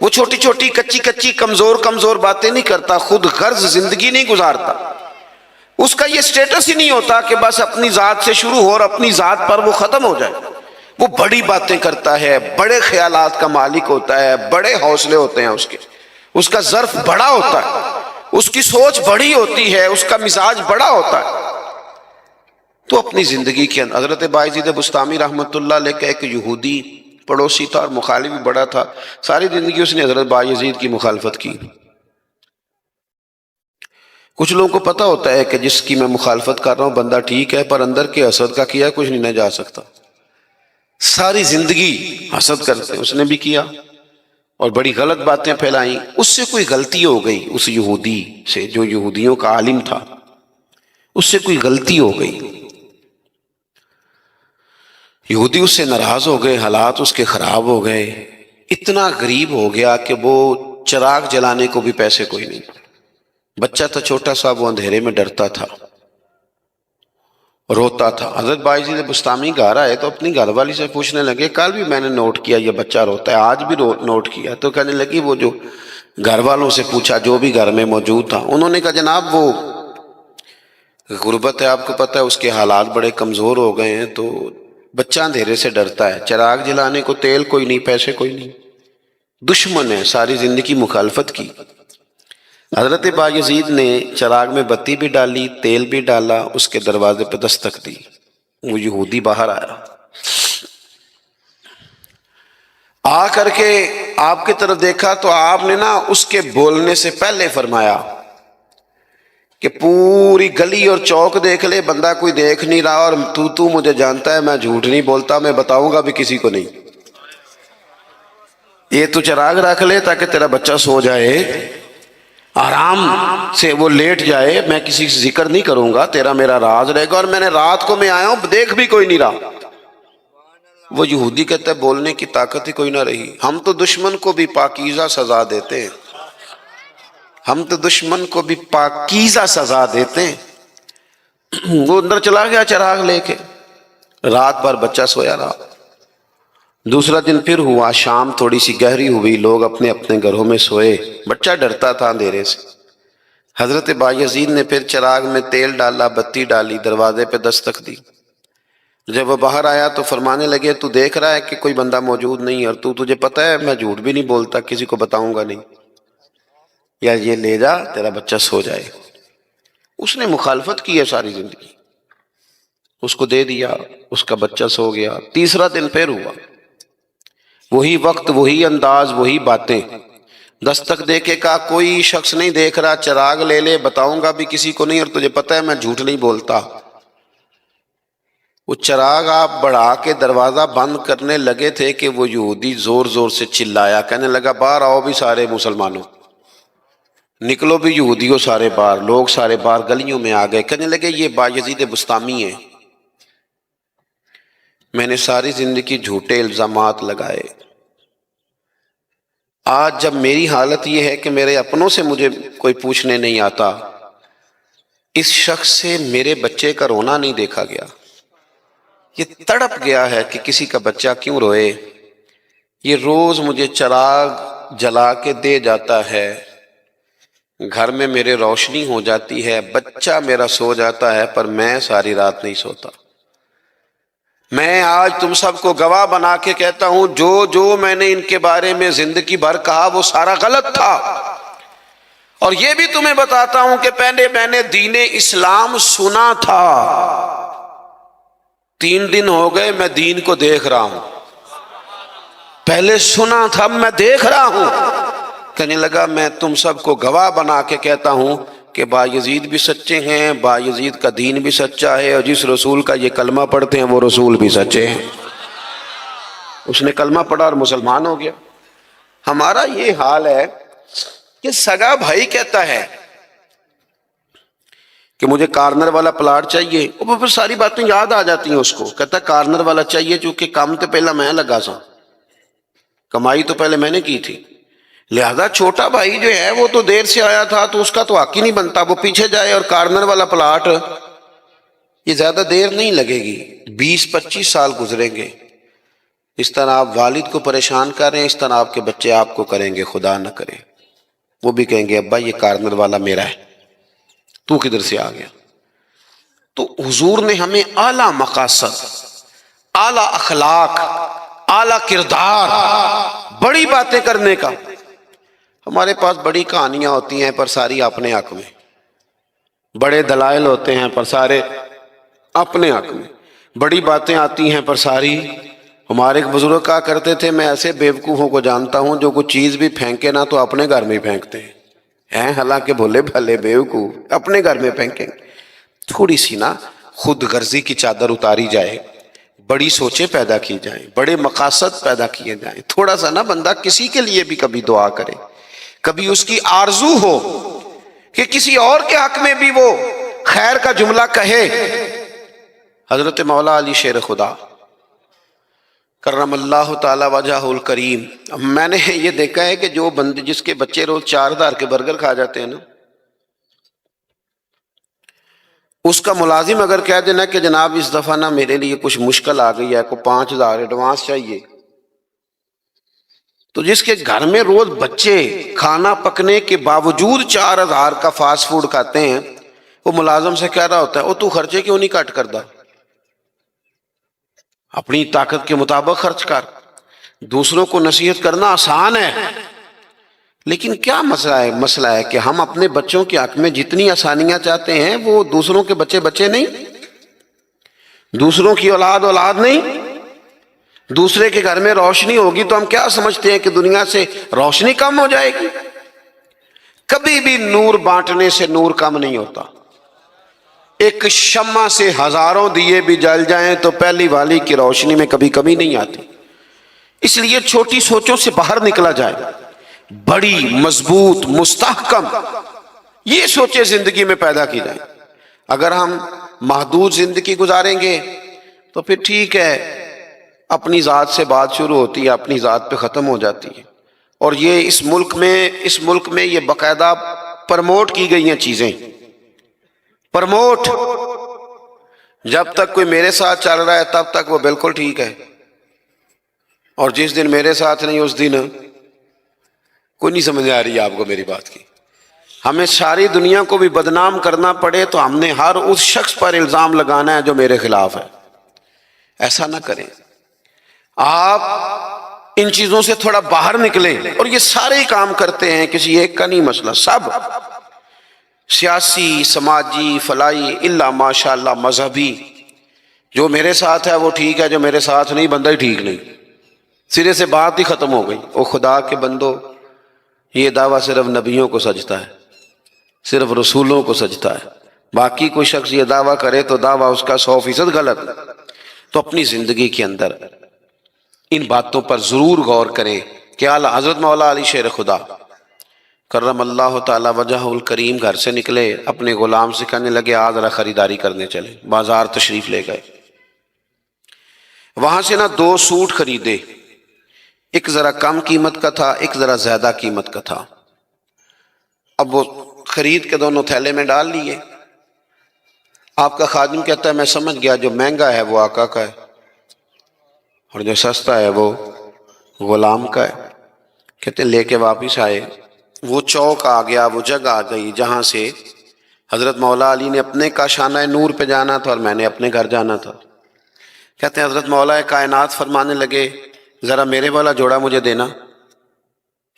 وہ چھوٹی چھوٹی کچی کچی کمزور باتیں نہیں کرتا، خود غرض زندگی نہیں گزارتا، اس کا یہ سٹیٹس ہی نہیں ہوتا کہ بس اپنی ذات سے شروع ہو اور اپنی ذات پر وہ ختم ہو جائے، وہ بڑی باتیں کرتا ہے، بڑے خیالات کا مالک ہوتا ہے، بڑے حوصلے ہوتے ہیں اس کا ظرف بڑا ہوتا ہے، اس کی سوچ بڑی ہوتی ہے، اس کا مزاج بڑا ہوتا ہے۔ تو اپنی زندگی کے اندر حضرت بایزید بستامی رحمۃ اللہ علیہ کا ایک یہودی پڑوسی تھا اور مخالف بھی بڑا تھا، ساری زندگی اس نے حضرت بایزید کی مخالفت کی۔ کچھ لوگوں کو پتہ ہوتا ہے کہ جس کی میں مخالفت کر رہا ہوں بندہ ٹھیک ہے، پر اندر کے حسد کا کیا کچھ نہیں نہ جا سکتا، ساری زندگی حسد کرتے، اس نے بھی کیا اور بڑی غلط باتیں پھیلائیں۔ اس سے کوئی غلطی ہو گئی، اس یہودی سے جو یہودیوں کا عالم تھا، اس سے کوئی غلطی ہو گئی، یہودی اس سے ناراض ہو گئے، حالات اس کے خراب ہو گئے، اتنا غریب ہو گیا کہ وہ چراغ جلانے کو بھی پیسے کوئی نہیں، بچہ تھا چھوٹا سا، وہ اندھیرے میں ڈرتا تھا، روتا تھا۔ حضرت بایزید بستامی گھر آئے تو اپنی گھر والی سے پوچھنے لگے، کل بھی میں نے نوٹ کیا یہ بچہ روتا ہے، آج بھی نوٹ کیا، تو کہنے لگی وہ جو گھر والوں سے پوچھا جو بھی گھر میں موجود تھا، انہوں نے کہا جناب وہ غربت ہے، آپ کو پتہ ہے اس کے حالات بڑے کمزور ہو گئے ہیں، تو بچہ اندھیرے سے ڈرتا ہے، چراغ جلانے کو تیل کوئی نہیں، پیسے کوئی نہیں، دشمن ہے، ساری زندگی مخالفت کی۔ حضرت بایزید نے چراغ میں بتی بھی ڈالی، تیل بھی ڈالا، اس کے دروازے پہ دستک دی، وہ یہودی باہر آیا، آ کر کے آپ کی طرف دیکھا تو آپ نے نا اس کے بولنے سے پہلے فرمایا کہ پوری گلی اور چوک دیکھ لے، بندہ کوئی دیکھ نہیں رہا، اور تو مجھے جانتا ہے میں جھوٹ نہیں بولتا، میں بتاؤں گا بھی کسی کو نہیں، یہ تو چراغ رکھ لے تاکہ تیرا بچہ سو جائے، آرام سے وہ لیٹ جائے، میں کسی سے ذکر نہیں کروں گا، تیرا میرا راز رہے گا، اور میں نے رات کو میں آیا ہوں دیکھ بھی کوئی نہیں رہا۔ وہ یہودی کہتا ہے بولنے کی طاقت ہی کوئی نہ رہی، ہم تو دشمن کو بھی پاکیزہ سزا دیتے ہیں، ہم تو دشمن کو بھی پاکیزہ سزا دیتے ہیں۔ وہ اندر چلا گیا چراغ لے کے، رات بھر بچہ سویا رہا۔ دوسرا دن پھر ہوا، شام تھوڑی سی گہری ہوئی، لوگ اپنے اپنے گھروں میں سوئے، بچہ ڈرتا تھا اندھیرے سے۔ حضرت بایزید نے پھر چراغ میں تیل ڈالا، بتی ڈالی، دروازے پہ دستک دی۔ جب وہ باہر آیا تو فرمانے لگے تو دیکھ رہا ہے کہ کوئی بندہ موجود نہیں، اور تجھے پتہ ہے میں جھوٹ بھی نہیں بولتا، کسی کو بتاؤں گا نہیں، یا یہ لے جا تیرا بچہ سو جائے۔ اس نے مخالفت کی ہے ساری زندگی، اس کو دے دیا، اس کا بچہ سو گیا۔ تیسرا دن پھر ہوا، وہی وقت، وہی انداز، وہی باتیں، دستک دے کے کہا کوئی شخص نہیں دیکھ رہا، چراغ لے لے، بتاؤں گا بھی کسی کو نہیں، اور تجھے پتہ ہے میں جھوٹ نہیں بولتا۔ وہ چراغ آپ بڑھا کے دروازہ بند کرنے لگے تھے کہ وہ یہودی زور زور سے چلایا، کہنے لگا باہر آؤ بھی سارے مسلمانوں، نکلو بھی یہودیوں سارے باہر۔ لوگ سارے باہر گلیوں میں آ گئے، کہنے لگے یہ بایزید بستامی ہے، میں نے ساری زندگی جھوٹے الزامات لگائے، آج جب میری حالت یہ ہے کہ میرے اپنوں سے مجھے کوئی پوچھنے نہیں آتا، اس شخص سے میرے بچے کا رونا نہیں دیکھا گیا، یہ تڑپ گیا ہے کہ کسی کا بچہ کیوں روئے، یہ روز مجھے چراغ جلا کے دے جاتا ہے، گھر میں میرے روشنی ہو جاتی ہے، بچہ میرا سو جاتا ہے، پر میں ساری رات نہیں سوتا۔ میں آج تم سب کو گواہ بنا کے کہتا ہوں جو میں نے ان کے بارے میں زندگی بھر کہا وہ سارا غلط تھا، اور یہ بھی تمہیں بتاتا ہوں کہ پہلے میں نے دین اسلام سنا تھا، 3 دن ہو گئے میں دین کو دیکھ رہا ہوں، پہلے سنا تھا میں دیکھ رہا ہوں۔ کہنے لگا میں تم سب کو گواہ بنا کے کہتا ہوں کہ بایزید بھی سچے ہیں، بایزید کا دین بھی سچا ہے، اور جس رسول کا یہ کلمہ پڑھتے ہیں وہ رسول بھی سچے ہیں۔ اس نے کلمہ پڑھا اور مسلمان ہو گیا۔ ہمارا یہ حال ہے کہ سگا بھائی کہتا ہے کہ مجھے کارنر والا پلاٹ چاہیے، وہ پھر ساری باتیں یاد آ جاتی ہیں اس کو، کہتا کارنر والا چاہیے چونکہ کام تو پہلا میں لگا سا، کمائی تو پہلے میں نے کی تھی، لہذا چھوٹا بھائی جو ہے وہ تو دیر سے آیا تھا تو اس کا تو حق ہی نہیں بنتا وہ پیچھے جائے، اور کارنر والا پلاٹ یہ زیادہ دیر نہیں لگے گی، 20-25 سال گزریں گے، اس طرح آپ والد کو پریشان کر رہے ہیں، اس طرح آپ کے بچے آپ کو کریں گے، خدا نہ کرے وہ بھی کہیں گے ابا یہ کارنر والا میرا ہے، تو کدھر سے آ گیا۔ تو حضور نے ہمیں اعلیٰ مقاصد، اعلیٰ اخلاق، اعلیٰ کردار، بڑی باتیں کرنے کا، ہمارے پاس بڑی کہانیاں ہوتی ہیں پر ساری اپنے حق میں، بڑے دلائل ہوتے ہیں پر سارے اپنے حق میں، بڑی باتیں آتی ہیں پر ساری، ہمارے ایک بزرگ کہا کرتے تھے میں ایسے بیوقوفوں کو جانتا ہوں جو کوئی چیز بھی پھینکے نا تو اپنے گھر میں ہی پھینکتے ہیں، حالانکہ بھولے بھلے بیوقوف اپنے گھر میں پھینکیں گے۔ تھوڑی سی نا خود غرضی کی چادر اتاری جائے، بڑی سوچیں پیدا کی جائیں، بڑے مقاصد پیدا کیے جائیں، تھوڑا سا نا بندہ کسی کے لیے بھی کبھی دعا کرے، کبھی اس کی آرزو ہو کہ کسی اور کے حق میں بھی وہ خیر کا جملہ کہے۔ حضرت مولا علی شیر خدا کرم اللہ تعالی وجہ الکریم، میں نے یہ دیکھا ہے کہ جو بندے جس کے بچے روز 4,000 کے برگر کھا جاتے ہیں نا، اس کا ملازم اگر کہہ دینا کہ جناب اس دفعہ نا میرے لیے کچھ مشکل آ گئی ہے، کو 5,000 ایڈوانس چاہیے، تو جس کے گھر میں روز بچے کھانا پکنے کے باوجود 4,000 کا فاسٹ فوڈ کھاتے ہیں، وہ ملازم سے کہہ رہا ہوتا ہے او تو خرچے کیوں نہیں کٹ کرتا، اپنی طاقت کے مطابق خرچ کر۔ دوسروں کو نصیحت کرنا آسان ہے، لیکن کیا مسئلہ ہے کہ ہم اپنے بچوں کے حق میں جتنی آسانیاں چاہتے ہیں وہ دوسروں کے بچے نہیں، دوسروں کی اولاد نہیں۔ دوسرے کے گھر میں روشنی ہوگی تو ہم کیا سمجھتے ہیں کہ دنیا سے روشنی کم ہو جائے گی؟ کبھی بھی نور بانٹنے سے نور کم نہیں ہوتا، ایک شمع سے ہزاروں دیے بھی جل جائیں تو پہلی والی کی روشنی میں کبھی کمی نہیں آتی۔ اس لیے چھوٹی سوچوں سے باہر نکلا جائے، بڑی مضبوط مستحکم یہ سوچیں زندگی میں پیدا کی جائیں۔ اگر ہم محدود زندگی گزاریں گے تو پھر ٹھیک ہے، اپنی ذات سے بات شروع ہوتی ہے، اپنی ذات پہ ختم ہو جاتی ہے، اور یہ اس ملک میں یہ باقاعدہ پرموٹ کی گئی ہیں چیزیں، پرموٹ، جب تک کوئی میرے ساتھ چل رہا ہے تب تک وہ بالکل ٹھیک ہے، اور جس دن میرے ساتھ نہیں اس دن کوئی نہیں سمجھ آ رہی آپ کو میری بات کی۔ ہمیں ساری دنیا کو بھی بدنام کرنا پڑے تو ہم نے ہر اس شخص پر الزام لگانا ہے جو میرے خلاف ہے، ایسا نہ کریں۔ آپ ان چیزوں سے تھوڑا باہر نکلیں، اور یہ سارے کام کرتے ہیں، کسی ایک کا نہیں مسئلہ، سب سیاسی، سماجی، فلاحی، الا ماشاءاللہ مذہبی، جو میرے ساتھ ہے وہ ٹھیک ہے، جو میرے ساتھ نہیں بندہ ہی ٹھیک نہیں، سرے سے بات ہی ختم ہو گئی۔ او خدا کے بندو، یہ دعویٰ صرف نبیوں کو سجتا ہے، صرف رسولوں کو سجتا ہے، باقی کوئی شخص یہ دعویٰ کرے تو دعویٰ اس کا 100% غلط۔ تو اپنی زندگی کے اندر ان باتوں پر ضرور غور کریں کہ اعلیٰ حضرت مولا علی شیر خدا کرم اللہ تعالی وجہ الکریم گھر سے نکلے، اپنے غلام سے کہنے لگے آج ذرا خریداری کرنے چلے، بازار تشریف لے گئے، وہاں سے نا 2 سوٹ خریدے، ایک ذرا کم قیمت کا تھا، ایک ذرا زیادہ قیمت کا تھا۔ اب وہ خرید کے دونوں تھیلے میں ڈال لیے۔ آپ کا خادم کہتا ہے میں سمجھ گیا جو مہنگا ہے وہ آقا کا ہے اور جو سستا ہے وہ غلام کا ہے۔ کہتے ہیں لے کے واپس آئے، وہ چوک آ گیا، وہ جگہ آ گئی جہاں سے حضرت مولا علی نے اپنے کاشانہ نور پہ جانا تھا اور میں نے اپنے گھر جانا تھا۔ کہتے ہیں حضرت مولا کائنات فرمانے لگے ذرا میرے والا جوڑا مجھے دینا۔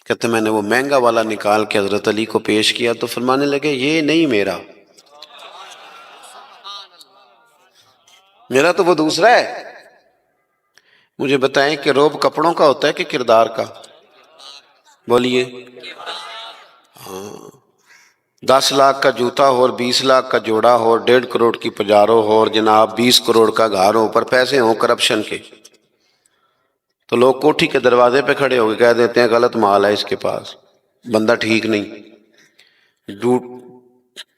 کہتے ہیں میں نے وہ مہنگا والا نکال کے حضرت علی کو پیش کیا تو فرمانے لگے یہ نہیں میرا تو وہ دوسرا ہے۔ مجھے بتائیں کہ روب کپڑوں کا ہوتا ہے کہ کردار کا؟ بولیے۔ ہاں، 10 لاکھ کا جوتا ہو اور 20 لاکھ کا جوڑا ہو، 1.5 کروڑ کی پجارو ہو اور جناب 20 کروڑ کا گھر ہو، پر پیسے ہوں کرپشن کے، تو لوگ کوٹھی کے دروازے پہ کھڑے ہو کے کہہ دیتے ہیں غلط مال ہے اس کے پاس، بندہ ٹھیک نہیں،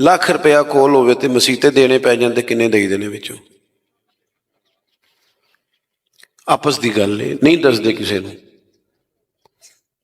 ਲੱਖ ਰੁਪਇਆ ਕੋਲ ਹੋਵੇ ਤੇ ਮਸੀਤੇ ਦੇਣੇ ਪੈ ਜਾਂਦੇ, ਕਿੰਨੇ ਦੇਈ ਦੇਣੇ ਵਿੱਚੋਂ? ਆਪਸ ਦੀ ਗੱਲ ਹੈ, ਨਹੀਂ ਦੱਸਦੇ ਕਿਸੇ ਨੂੰ।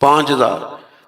5,000।